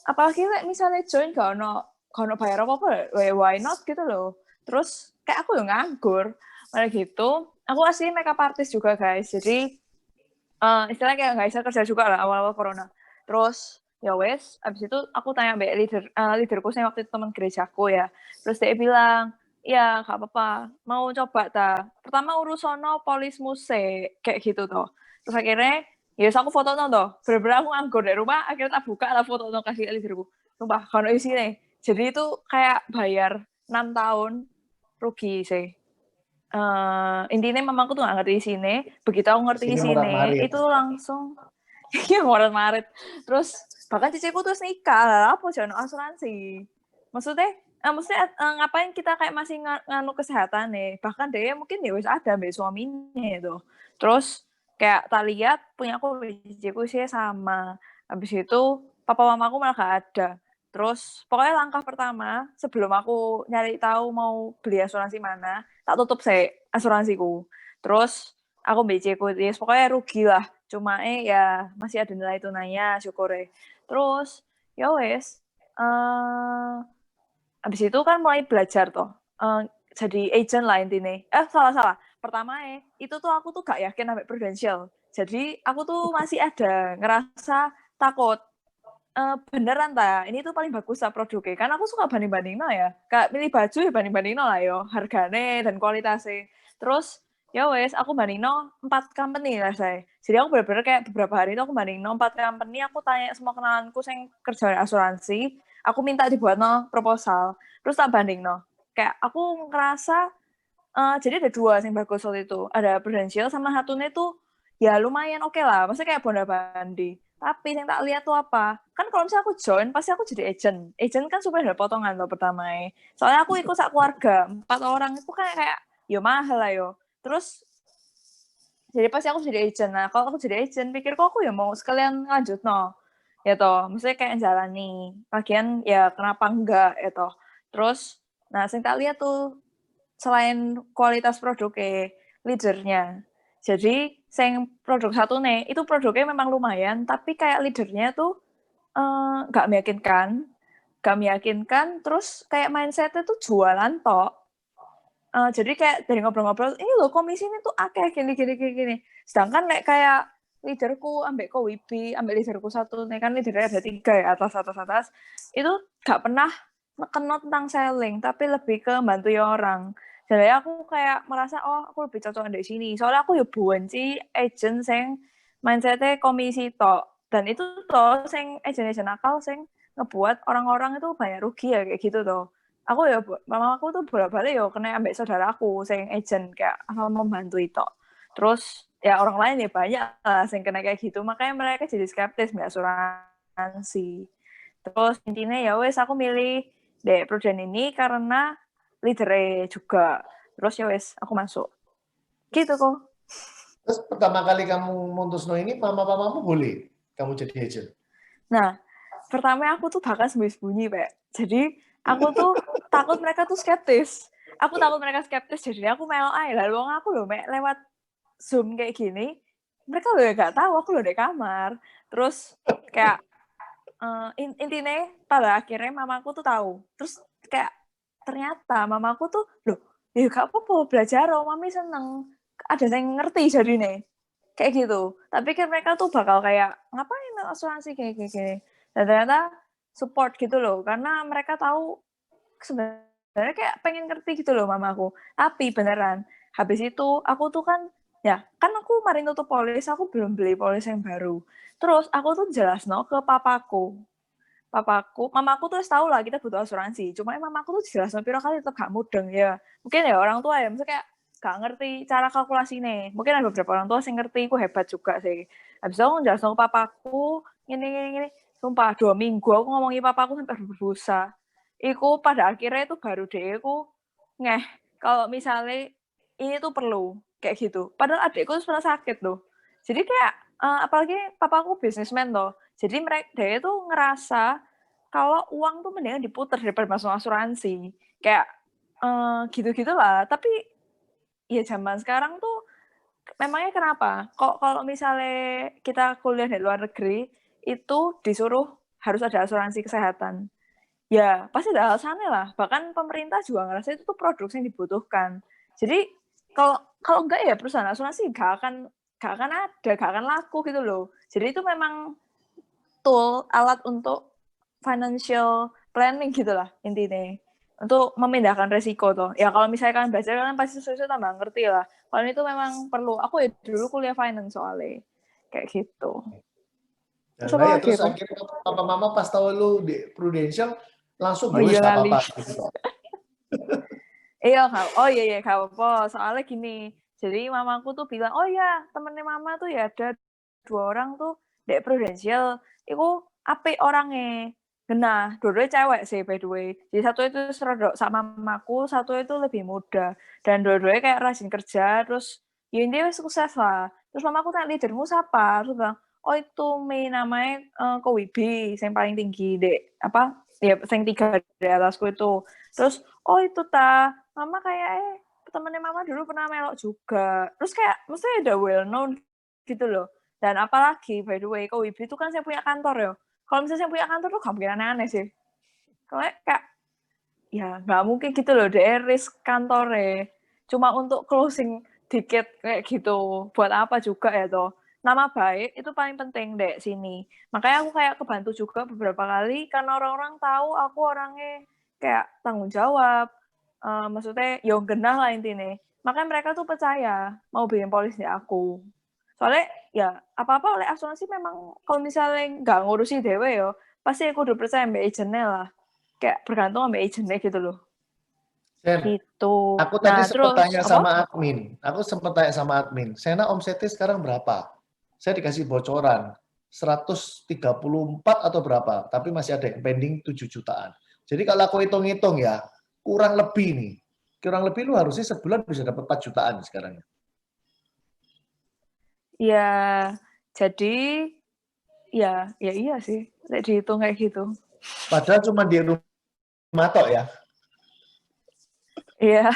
apalagi misalnya join gak ono bayar apa-apa, why not gitu loh. Terus kayak aku yang nganggur. Malah gitu, aku asli makeup artist juga guys. Jadi istilahnya kayak nggak bisa kerja juga lah awal-awal corona. Terus ya wes, abis itu aku tanya mbak leaderku saya waktu itu teman gerejaku ya. Terus dia bilang, ya nggak apa-apa, mau coba ta. Pertama urusono polis muse kayak gitu toh. Terus akhirnya ya aku foto toh. Bener-bener aku nganggur dari rumah, akhirnya tak buka lah foto kasih leaderku. Sumpah, kalau isi nih. Jadi itu kayak bayar 6 tahun rugi sih. Intinya mamaku tuh nggak ngerti di sini. Begitu aku ngerti di Sini sini, Maret. itu langsung iya Maret. Terus bahkan ciciku terus nikah lah, apa jangan asuransi. Maksudnya ngapain kita kayak masih nganu kesehatan nih? Bahkan dia mungkin ya wis ada mbak suaminya itu. Terus kayak tak lihat punya aku ciciku sih sama. Habis itu papa mamaku malah gak ada. Terus pokoknya langkah pertama sebelum aku nyari tahu mau beli asuransi mana, tak tutup saya asuransiku. Terus aku BC-ku, yes, pokoknya rugi lah. Cuma ya masih ada nilai tunainya, syukur ya. Terus ya wes, habis itu kan mulai belajar toh. Jadi agent lah intinya. Salah. Pertama itu tuh aku tuh gak yakin sampai Prudential. Jadi aku tuh masih ada ngerasa takut. Beneran ta, ini tuh paling bagus lah produknya. Kan aku suka banding-banding ya. Kayak milih baju ya banding-banding lah yo, harganya dan kualitasnya. Terus ya wes, aku banding 4 company lah saya. Jadi aku bener-bener kayak beberapa hari itu aku banding 4 company, aku tanya semua kenalanku yang kerja di asuransi, aku minta dibuat proposal. Terus tak banding Kayak aku ngerasa, jadi ada 2 yang bagus waktu itu. Ada Prudential sama satunya tuh ya lumayan oke lah. Maksudnya kayak Bondabandi. Tapi yang tak lihat tuh apa? Kan kalau misalnya aku join, pasti aku jadi agent. Agent kan supaya ada potongan loh pertama. Soalnya aku ikut sak keluarga, 4 orang itu kan kayak, yo mahal lah yo. Terus, jadi pasti aku jadi agent. Nah, kalau aku jadi agent, pikir kok aku ya mau sekalian lanjut ya toh. Maksudnya kayak jalani. Lagian ya kenapa enggak ya toh. Terus, nah yang tak lihat tuh, selain kualitas produknya, leadernya. Jadi, yang produk satu nih, itu produknya memang lumayan, tapi kayak leadernya tuh nggak meyakinkan, terus kayak mindsetnya tuh jualan tok. Jadi kayak dari ngobrol-ngobrol, ini loh komisi ini tuh akeh gini. Sedangkan kayak leaderku ambek ko Wibi, ambek leaderku satu, nih kan leadernya ada 3 ya, atas, itu nggak pernah kenal tentang selling, tapi lebih ke bantu orang. Jadi aku kayak merasa, aku lebih cocok di sini. Soalnya aku ya benci agent yang mindsetnya komisi tok. Dan itu toh, yang agent nakal, yang ngebuat orang-orang itu banyak rugi ya, kayak gitu toh. Mama aku tuh bolak-balik kena ambek saudaraku, yang agent kayak apa membantu itu. Terus ya orang lain ya banyak lah yang kena kayak gitu, makanya mereka jadi skeptis mbak asuransi. Terus intinya ya wes aku milih deh Prudent ini karena leadernya juga. Terus ya wes aku masuk. Gitu kok. Terus pertama kali kamu mutus ini, mama-mamamu boleh kamu jadi agent? Nah, pertama aku tuh bahkan sembunyi-sembunyi, Pak. Jadi aku tuh takut mereka tuh skeptis. Jadi aku melo ae. Lalu aku loh lewat Zoom kayak gini, mereka udah gak tahu aku loh di kamar. Terus kayak intinya pada akhirnya mamaku tuh tahu. Terus kayak ternyata mamaku tuh loh, ya gak apa-apa belajar, mami seneng. Ada yang ngerti jadi nih. Kayak gitu. Tapi kan mereka tuh bakal kayak ngapain asuransi kayak gini. Dan ternyata support gitu loh, karena mereka tahu sebenarnya kayak pengen ngerti gitu loh mamaku. Tapi beneran, habis itu aku tuh kan aku kemarin tutup polis, aku belum beli polis yang baru. Terus aku tuh jelas ke papaku, mamaku tuh tahu lah kita butuh asuransi. Cuma mamaku tuh jelas piro kali tetap gak mudeng ya. Mungkin ya orang tua ya, maksudnya kayak gak ngerti cara kalkulasi nih. Mungkin ada beberapa orang tua yang ngerti, aku hebat juga sih. Habis itu aku jelas ke papaku, gini. Sumpah 2 minggu aku ngomongin papaku sampai berbusa. Iku pada akhirnya itu baru deh aku kalau misalnya ini tuh perlu kayak gitu. Padahal adikku pernah sakit loh. Jadi kayak apalagi papaku bisnismen loh. Jadi dia itu ngerasa kalau uang tuh mendingan diputar daripada masuk asuransi. Kayak gitu-gitulah. Tapi ya zaman sekarang tuh memangnya kenapa? Kok kalau misalnya kita kuliah di luar negeri itu disuruh harus ada asuransi kesehatan. Ya, pasti ada alasannya lah. Bahkan pemerintah juga ngerasa itu tuh produk yang dibutuhkan. Jadi kalau enggak ya perusahaan asuransi gak akan ada, gak akan laku gitu loh. Jadi itu memang tool, alat untuk financial planning gitulah intinya. Untuk memindahkan resiko tuh. Ya kalau misalnya kalian belajar kalian pasti sesuatu tambah ngerti lah. Kalau itu memang perlu. Aku ya dulu kuliah finance soalnya. Kayak gitu. Dan ya, terus akhirnya papa mama pas tahu lu di Prudential, langsung Oh ya wis iya gak lali. apa-apa gitu toh. Iya, oh iya gak apa-apa. Soalnya gini, jadi mamaku tuh bilang, oh ya temennya mama tuh ya ada 2 orang tuh dek Prudential, itu apik orangnya. Genah, dua-duanya cewek sih by the way. Jadi satu itu serodok sama mamaku, satu itu lebih muda. Dan dua-duanya kayak rajin kerja, terus ya intinya sukses lah. Terus mamaku tanya, leadermu siapa? Terus bilang, oh itu Mi namanya Ko Wibi, yang paling tinggi dek, apa, ya yang 3 di atasku itu. Terus, oh itu ta, mama kayak temennya mama dulu pernah melok juga. Terus kayak, maksudnya udah well known gitu loh. Dan apalagi, by the way, Ko Wibi itu kan saya punya kantor ya. Kalau misalnya saya punya kantor tuh gak mungkin aneh-aneh sih. Kalau kayak, ya nggak mungkin gitu loh, dia risk kantornya. Cuma untuk closing dikit kayak gitu. Buat apa juga ya toh. Nama baik itu paling penting dek sini. Makanya aku kayak kebantu juga beberapa kali karena orang-orang tahu aku orangnya kayak tanggung jawab. Maksudnya yo genah lah intinya. Makanya mereka tuh percaya mau bikin polis di aku. Soalnya ya apa-apa oleh asuransi memang kalau misalnya nggak ngurusi dewe yo, pasti aku udah percaya mbak agentnya lah. Kayak bergantung sama agentnya gitu loh. Sen, Gitu. aku tadi Nah, sempat terus tanya apa? sama admin. Aku sempat tanya sama admin, Sena omsetnya sekarang berapa? Saya dikasih bocoran 134 atau berapa, tapi masih ada yang pending 7 jutaan. Jadi kalau aku hitung-hitung ya, kurang lebih nih. Kurang lebih lu harusnya sebulan bisa dapat 4 jutaan sekarang. Ya, jadi ya iya sih. Lek dihitung kayak gitu. Padahal cuma di rumah tok ya. Iya,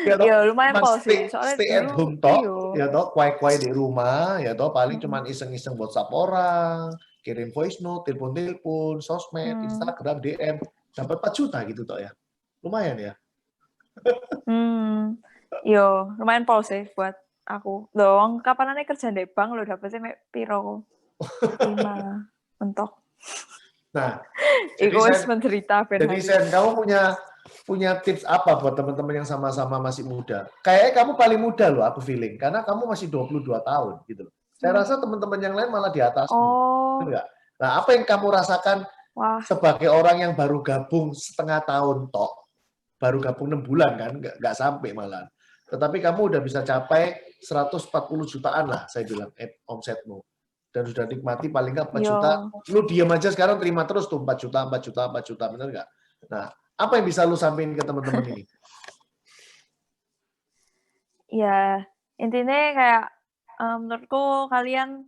Ya toh, ya lumayan cuma pol sih. stay, Soalnya stay at dulu home tok, iyo. ya toh, kuai-kuai di rumah, ya toh, paling Hmm. cuma iseng-iseng WhatsApp orang, kirim voice note, telepon-telepon, sosmed, Hmm. Instagram, DM, dapat 4 juta gitu toh ya. Lumayan ya. Yo, lumayan pol sih buat aku. Dong, kapan aneh kerja di bank lo dapetnya mek piro? 5 mentok. Nah, jadi Iku wis saya menderita ben Jadi hari. Sen, kamu punya tips apa buat teman-teman yang sama-sama masih muda? Kayaknya kamu paling muda loh, aku feeling. Karena kamu masih 22 tahun gitu loh. Saya rasa teman-teman yang lain malah di atasmu. Oh, Enggak? Nah, apa yang kamu rasakan wah. sebagai orang yang baru gabung setengah tahun tok? Baru gabung 6 bulan kan? Enggak sampai malah. Tetapi kamu udah bisa capai 140 jutaan lah, saya bilang, omsetmu. Dan sudah nikmati paling nggak 4 juta. Yo. Lu diam aja sekarang terima terus tuh 4 juta, 4 juta, 4 juta. Bener nggak? Nah, apa yang bisa lu sampaikan ke teman-teman ini? Ya, intinya kayak menurutku kalian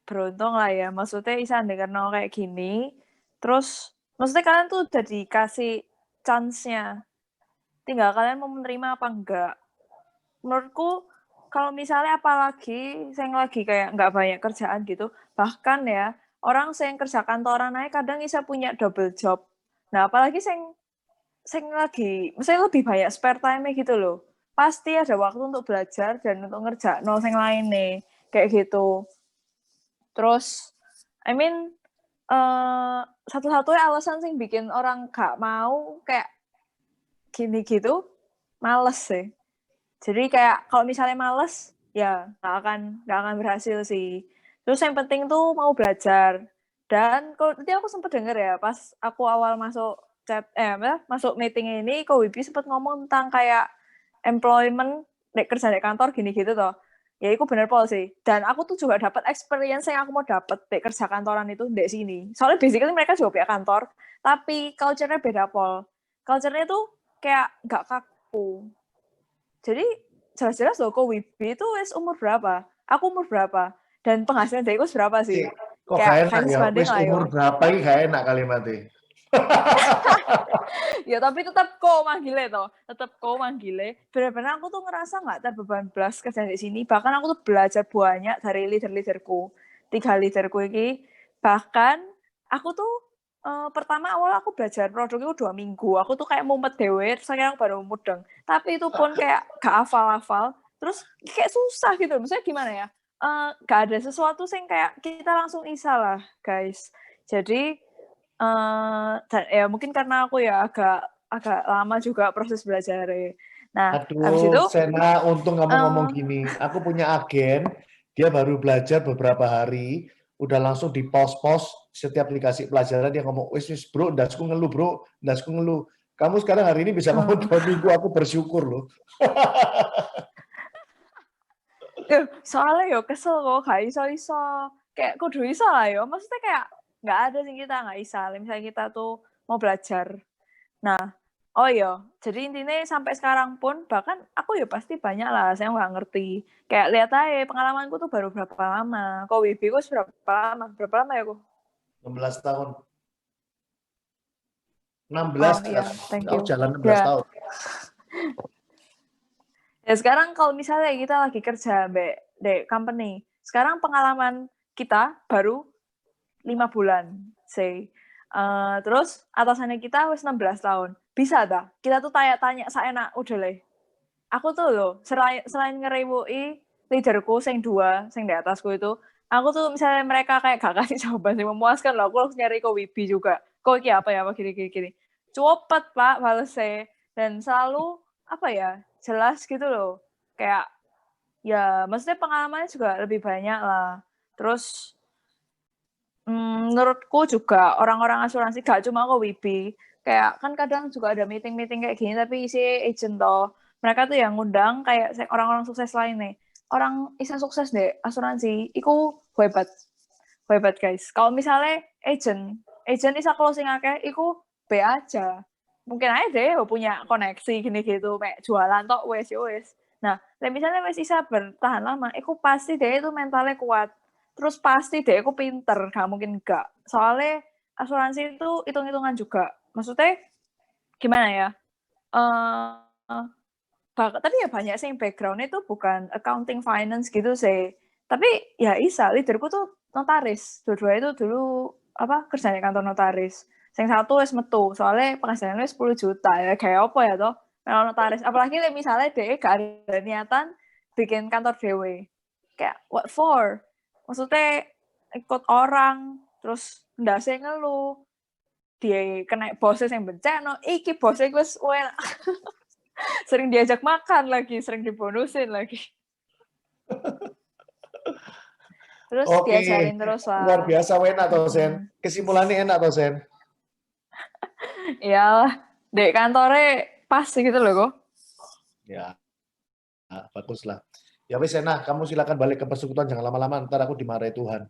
beruntung lah ya. Maksudnya bisa dengar kayak gini. Terus, maksudnya kalian tuh udah dikasih chance-nya. Tinggal kalian mau menerima apa enggak. Menurutku, kalau misalnya apalagi saya lagi kayak nggak banyak kerjaan gitu, bahkan ya, orang yang kerja kantoran aja kadang bisa punya double job. Nah, apalagi saya lagi, misalnya lebih banyak spare time gitu loh. Pasti ada waktu untuk belajar dan untuk ngerjain yang lain nih. Kayak gitu. Terus, I mean, satu-satunya alasan sih bikin orang gak mau kayak gini gitu, males sih. Jadi kayak kalau misalnya males, ya nggak akan berhasil sih. Terus yang penting tuh mau belajar. Dan kalau nanti aku sempat denger ya, pas aku awal masuk masuk meeting ini, Ko Wibi sempat ngomong tentang kayak employment, kerja di kantor gini gitu toh. Ya itu bener pol sih. Dan aku tuh juga dapat experience yang aku mau dapat di kerja kantoran itu di sini. Soalnya basically mereka juga punya kantor, tapi culture-nya beda pol. Culture-nya tuh kayak nggak kaku. Jadi jelas-jelas loh, Ko Wibi itu wis umur berapa? Aku umur berapa? Dan penghasilan dari aku berapa Sih, sih? kok gak Kayak enak kan ya? sebanding Wis lah umur yo. berapa ini gak enak kalimatnya. Ya tapi tetap kok manggile toh. Tetap kok manggile. Benar-benar aku tuh ngerasa nggak terbeban belas kerja di sini. Bahkan aku tuh belajar banyak dari leader-leaderku. 3 leaderku ini. Bahkan aku tuh pertama awal aku belajar produk itu 2 minggu. Aku tuh kayak mumet dewe, terus akhirnya aku baru mudeng. Tapi itu pun kayak gak hafal-hafal. Terus kayak susah gitu. Maksudnya gimana ya? Gak ada sesuatu sih kayak kita langsung isa lah, guys. Jadi ya mungkin karena aku ya agak lama juga proses belajarnya. Nah, habis Aduh, itu Sena, untung kamu ngomong uh, gini. Aku punya agen, dia baru belajar beberapa hari, udah langsung di pos-pos setiap dikasih pelajaran dia ngomong, wis bro, ndasku ngeluh bro, ndasku ngeluh. Kamu sekarang hari ini bisa ngomong 2 minggu, aku bersyukur loh. Soalnya yo kesel kok gak iso-iso. Kayak kudu iso lah yo. Maksudnya kayak nggak ada sih kita nggak bisa. Misalnya kita tuh mau belajar. Nah, oh iya, jadi intinya sampai sekarang pun bahkan aku ya pasti banyak lah saya nggak ngerti. Kayak lihat aja pengalamanku tuh baru berapa lama. Kok WIB ku berapa lama? Berapa lama ya kok? 16 tahun. 16 Oh iya, thank aku you. jalan 16 tahun. Ya sekarang kalau misalnya kita lagi kerja di company, sekarang pengalaman kita baru 5 bulan, say. Terus atasannya kita wis 16 tahun. Bisa dah? Kita tuh tanya saenak udah leh. Aku tuh loh, selain ngerewui leaderku sing 2, sing di atasku itu, aku tuh misalnya mereka kayak gak kasih jawaban yang memuaskan loh, aku harus nyari ke Wibi juga. Kok iki apa ya, apa gini. Cepet Pak balesnya. Dan selalu, apa ya, jelas gitu loh. Kayak, ya maksudnya pengalamannya juga lebih banyak lah. Terus, menurutku juga orang-orang asuransi gak cuma ke Wibi. Kayak kan kadang juga ada meeting-meeting kayak gini tapi isi agent toh. Mereka tuh yang ngundang kayak orang-orang sukses lain nih. Orang isan sukses deh asuransi, iku hebat. Hebat guys. Kalau misalnya agent isa closing akeh, iku B aja. Mungkin aja deh punya koneksi gini gitu, kayak jualan tok wes yo wes. Nah, misalnya wes isa bertahan lama, iku pasti deh itu mentalnya kuat. Terus pasti deh aku pinter, gak mungkin enggak. Soalnya asuransi itu hitung-hitungan juga. Maksudnya gimana ya? Tapi ya banyak sih yang background-nya itu bukan accounting finance gitu sih. Tapi ya isa, leaderku tuh notaris. Dua-dua itu dulu kerja di kantor notaris. Yang satu wis metu, soalnya penghasilannya 10 juta ya kayak apa ya toh? Kalau notaris, apalagi misalnya dia gak ada niatan bikin kantor dewe. Kayak what for? Maksudnya ikut orang, terus ndase ngeluh, dia kena bosnya yang bencana, iki bosnya wis sering diajak makan lagi, sering dibonusin lagi. Terus Oke, diajarin terus luar lah. biasa enak toh Sen. Kesimpulannya enak toh Sen. Iyalah, dek kantornya pas gitu loh kok. Ya, bagus lah. Ya wis enak, kamu silakan balik ke persekutuan, jangan lama-lama, ntar aku dimarahi Tuhan.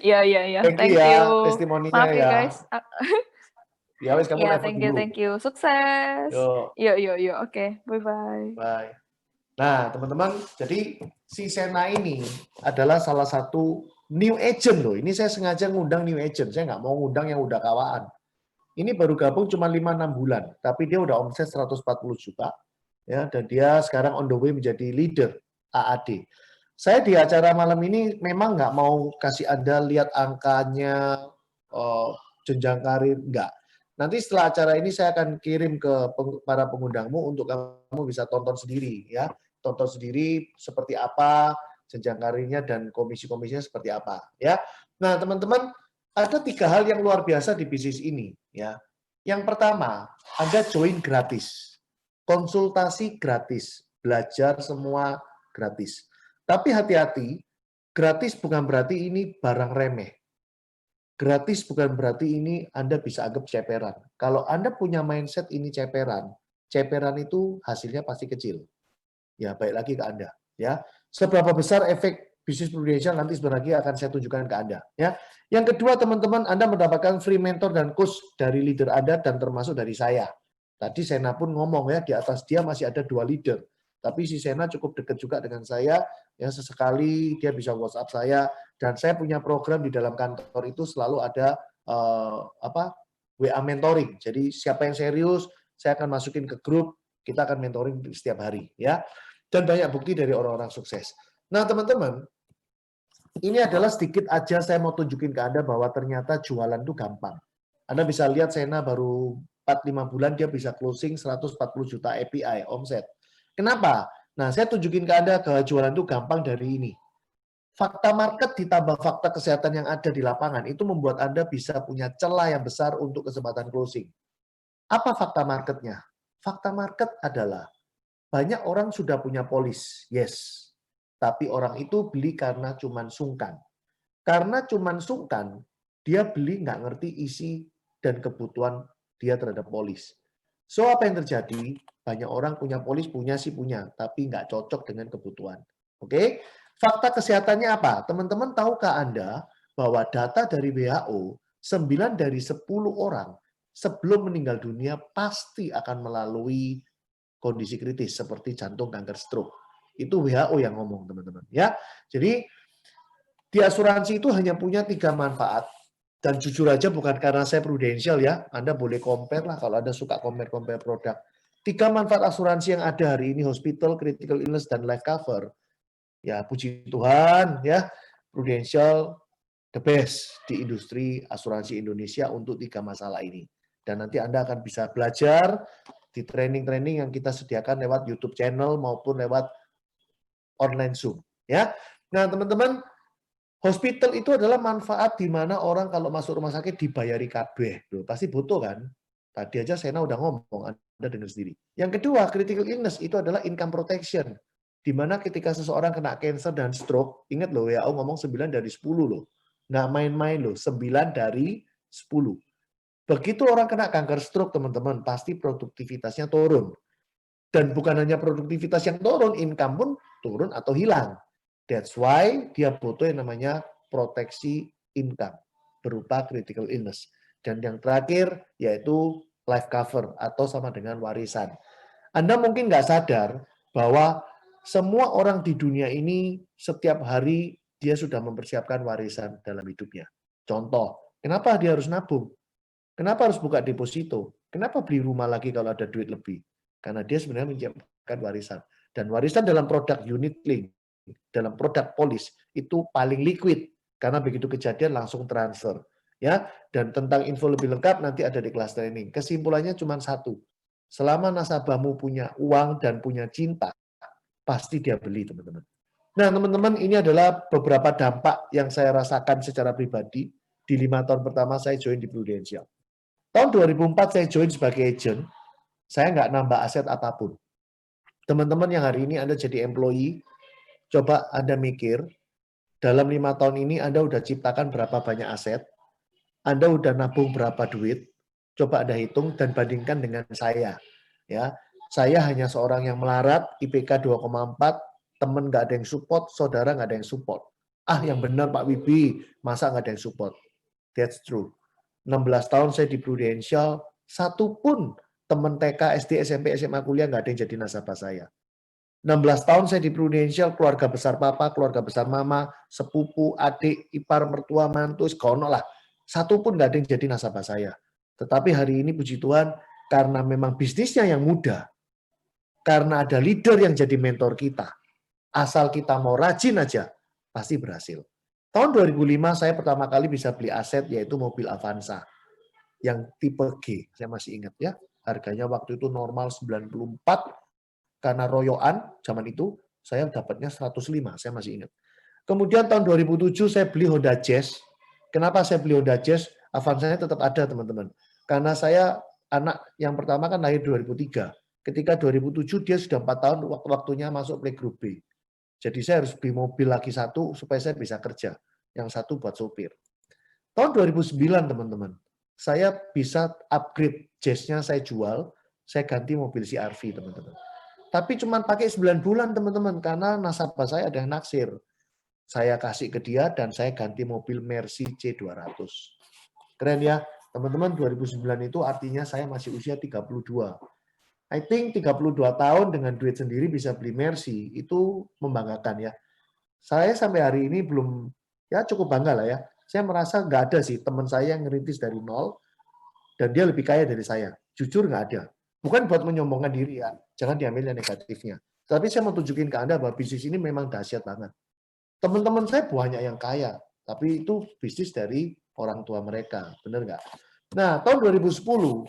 Iya. Thank you Thank ya, you. testimoninya Maaf ya ya. guys. Ya wis kamu Iya, level dulu. thank you. Sukses. Yuk, Yuk. Oke, bye-bye. bye. Nah, teman-teman, jadi si Sena ini adalah salah satu new agent loh. Ini saya sengaja ngundang new agent. Saya nggak mau ngundang yang udah kawaan. Ini baru gabung cuma 5-6 bulan, tapi dia udah omset 140 juta. Ya, dan dia sekarang on the way menjadi leader AAD. Saya di acara malam ini memang nggak mau kasih Anda lihat angkanya, jenjang karir, nggak. Nanti setelah acara ini saya akan kirim ke para pengundangmu untuk kamu bisa tonton sendiri, ya. Tonton sendiri seperti apa jenjang karirnya dan komisi-komisinya seperti apa, ya. Nah, teman-teman, ada 3 hal yang luar biasa di bisnis ini, ya. Yang pertama, Anda join gratis, konsultasi gratis, belajar semua gratis. Tapi hati-hati, gratis bukan berarti ini barang remeh. Gratis bukan berarti ini Anda bisa anggap ceperan. Kalau Anda punya mindset ini ceperan itu hasilnya pasti kecil. Ya, baik lagi ke Anda. Ya, seberapa besar efek bisnis prudensial nanti sebentar lagi akan saya tunjukkan ke Anda. Ya, yang kedua teman-teman, Anda mendapatkan free mentor dan coach dari leader Anda dan termasuk dari saya. Tadi Sena pun ngomong ya, di atas dia masih ada 2 leader. Tapi si Sena cukup dekat juga dengan saya. Ya, sesekali dia bisa WhatsApp saya. Dan saya punya program di dalam kantor itu selalu ada WA mentoring. Jadi siapa yang serius, saya akan masukin ke grup. Kita akan mentoring setiap hari. Ya. Dan banyak bukti dari orang-orang sukses. Nah, teman-teman, ini adalah sedikit aja saya mau tunjukin ke Anda bahwa ternyata jualan itu gampang. Anda bisa lihat Sena baru 4-5 bulan dia bisa closing 140 juta API omset. Kenapa? Nah, saya tunjukin ke Anda bahwa jualan itu gampang dari ini. Fakta market ditambah fakta kesehatan yang ada di lapangan itu membuat Anda bisa punya celah yang besar untuk kesempatan closing. Apa fakta marketnya? Fakta market adalah banyak orang sudah punya polis, yes. Tapi orang itu beli karena cuman sungkan. Karena cuman sungkan, dia beli nggak ngerti isi dan kebutuhan dia terhadap polis. So, apa yang terjadi? Banyak orang punya polis, punya sih punya, tapi nggak cocok dengan kebutuhan. Oke? Fakta kesehatannya apa? Teman-teman tahukah Anda bahwa data dari WHO, 9 dari 10 orang sebelum meninggal dunia pasti akan melalui kondisi kritis seperti jantung, kanker, stroke. Itu WHO yang ngomong, teman-teman. Ya, jadi di asuransi itu hanya punya 3 manfaat. Dan jujur aja bukan karena saya prudensial ya, Anda boleh compare lah kalau Anda suka compare-compare produk. 3 manfaat asuransi yang ada hari ini, hospital, critical illness, dan life cover. Ya puji Tuhan ya, Prudential the best di industri asuransi Indonesia untuk 3 masalah ini. Dan nanti Anda akan bisa belajar di training-training yang kita sediakan lewat YouTube channel maupun lewat online Zoom. Ya, nah teman-teman, hospital itu adalah manfaat di mana orang kalau masuk rumah sakit dibayari kabeh. Loh, pasti butuh kan? Tadi aja Sena udah ngomong, Anda dengar sendiri. Yang kedua, critical illness itu adalah income protection. Di mana ketika seseorang kena cancer dan stroke, ingat loh WHO ngomong 9 dari 10 loh. Nggak main-main loh, 9 dari 10. Begitu orang kena kanker stroke, teman-teman, pasti produktivitasnya turun. Dan bukan hanya produktivitas yang turun, income pun turun atau hilang. That's why dia butuh yang namanya proteksi income berupa critical illness. Dan yang terakhir yaitu life cover atau sama dengan warisan. Anda mungkin nggak sadar bahwa semua orang di dunia ini setiap hari dia sudah mempersiapkan warisan dalam hidupnya. Contoh, kenapa dia harus nabung? Kenapa harus buka deposito? Kenapa beli rumah lagi kalau ada duit lebih? Karena dia sebenarnya menyiapkan warisan. Dan warisan dalam produk unit link, dalam produk polis itu paling liquid karena begitu kejadian langsung transfer. Ya, dan tentang info lebih lengkap nanti ada di kelas training. Kesimpulannya cuma satu. Selama nasabahmu punya uang dan punya cinta, pasti dia beli, teman-teman. Nah, teman-teman, ini adalah beberapa dampak yang saya rasakan secara pribadi di 5 tahun pertama saya join di Prudential. Tahun 2004 saya join sebagai agent, saya nggak nambah aset apapun. Teman-teman yang hari ini Anda jadi employee, coba Anda mikir, dalam 5 tahun ini Anda udah ciptakan berapa banyak aset, Anda udah nabung berapa duit, coba Anda hitung dan bandingkan dengan saya. Ya, saya hanya seorang yang melarat, IPK 2,4, teman nggak ada yang support, saudara nggak ada yang support. Ah, yang benar Pak Wibi, masa nggak ada yang support? That's true. 16 tahun saya di Prudential, satu pun teman TK, SD, SMP, SMA, kuliah nggak ada yang jadi nasabah saya. 16 tahun saya di Prudential, keluarga besar papa, keluarga besar mama, sepupu, adik, ipar, mertua, mantu, kono lah. Satu pun nggak ada yang jadi nasabah saya. Tetapi hari ini puji Tuhan, karena memang bisnisnya yang mudah, karena ada leader yang jadi mentor kita, asal kita mau rajin aja, pasti berhasil. Tahun 2005 saya pertama kali bisa beli aset yaitu mobil Avanza yang tipe G, saya masih ingat ya. Harganya waktu itu normal 94, karena royoan zaman itu saya dapatnya 105, saya masih ingat. Kemudian tahun 2007 saya beli Honda Jazz. Kenapa saya beli Honda Jazz? Avanza-nya tetap ada, teman-teman. Karena saya anak yang pertama kan lahir 2003. Ketika 2007 dia sudah 4 tahun waktunya masuk playgroup B. Jadi saya harus beli mobil lagi satu supaya saya bisa kerja. Yang satu buat sopir. Tahun 2009 teman-teman, saya bisa upgrade Jazz-nya saya jual, saya ganti mobil CR-V teman-teman. Tapi cuma pakai 9 bulan teman-teman, karena nasabah saya ada yang naksir. Saya kasih ke dia dan saya ganti mobil Mercy C200. Keren ya, teman-teman, 2009 itu artinya saya masih usia 32. I think 32 tahun dengan duit sendiri bisa beli Mercy, itu membanggakan ya. Saya sampai hari ini belum, ya cukup bangga lah ya. Saya merasa nggak ada sih teman saya yang ngerintis dari nol, dan dia lebih kaya dari saya. Jujur nggak ada. Bukan buat menyombongkan diri ya, jangan diambil yang negatifnya. Tapi saya mau tunjukin ke Anda bahwa bisnis ini memang dahsyat banget. Teman-teman saya banyak yang kaya, tapi itu bisnis dari orang tua mereka, benar nggak? Nah, tahun 2010,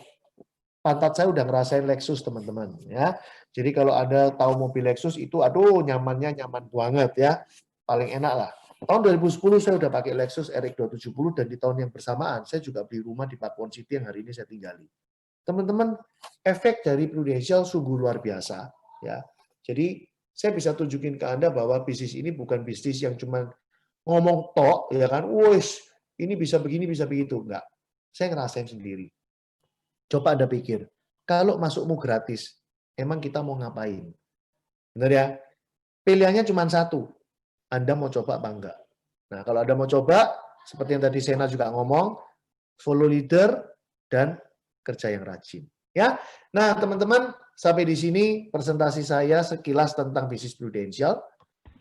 pantat saya udah ngerasain Lexus, teman-teman. Ya, jadi kalau Anda tahu mobil Lexus itu, aduh nyamannya nyaman banget ya, paling enak lah. Tahun 2010 saya udah pakai Lexus RX 270 dan di tahun yang bersamaan saya juga beli rumah di Pakuwon City yang hari ini saya tinggali. Teman-teman, efek dari Prudential sungguh luar biasa ya. Jadi saya bisa tunjukin ke Anda bahwa bisnis ini bukan bisnis yang cuma ngomong tok, ya kan, wis ini bisa begini, bisa begitu. Enggak, saya ngerasain sendiri. Coba Anda pikir, kalau masukmu gratis, emang kita mau ngapain? Benar ya? Pilihannya cuma satu, Anda mau coba apa enggak? Nah, kalau Anda mau coba, seperti yang tadi Sena juga ngomong, follow leader dan kerja yang rajin. Ya, nah teman-teman, sampai di sini presentasi saya sekilas tentang bisnis prudensial.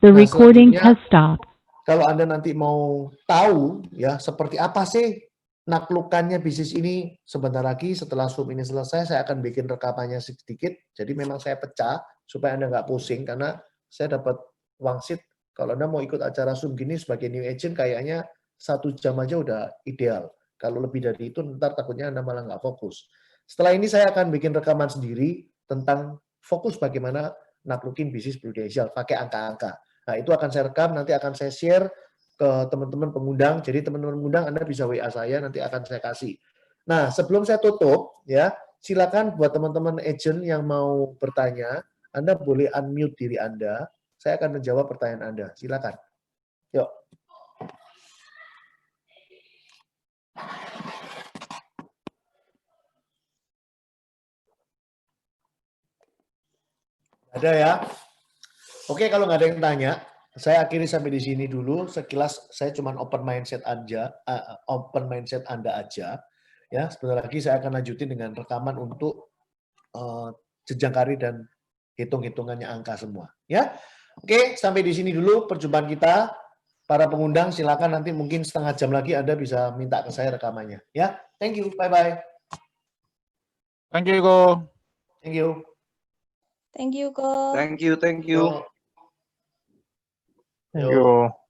The Nah, recording selanjutnya, has stopped. kalau Anda nanti mau tahu ya seperti apa sih naklukannya bisnis ini, sebentar lagi setelah Zoom ini selesai saya akan bikin rekamannya sedikit. Jadi memang saya pecah supaya Anda nggak pusing karena saya dapat wangsit. Kalau Anda mau ikut acara Zoom gini sebagai new agent kayaknya 1 jam aja udah ideal. Kalau lebih dari itu ntar takutnya Anda malah nggak fokus. Setelah ini saya akan bikin rekaman sendiri tentang fokus bagaimana naklukin bisnis prudensial pakai angka-angka. Nah, itu akan saya rekam, nanti akan saya share ke teman-teman pengundang. Jadi teman-teman pengundang Anda bisa WA saya, nanti akan saya kasih. Nah, sebelum saya tutup, ya, silakan buat teman-teman agent yang mau bertanya, Anda boleh unmute diri Anda. Saya akan menjawab pertanyaan Anda. Silakan. Yuk. Ada ya? Oke, kalau nggak ada yang tanya, saya akhiri sampai di sini dulu. Sekilas saya cuma open mindset Anda aja. Ya, sebentar lagi saya akan lanjutin dengan rekaman untuk jenjang karir dan hitung-hitungannya angka semua. Ya, oke, sampai di sini dulu perjumpaan kita. Para pengundang silakan nanti mungkin setengah jam lagi Anda bisa minta ke saya rekamannya. Ya, thank you, bye bye. Thank you, Ko. Thank you. Thank you, Ko. Thank you. Yo. Thank you.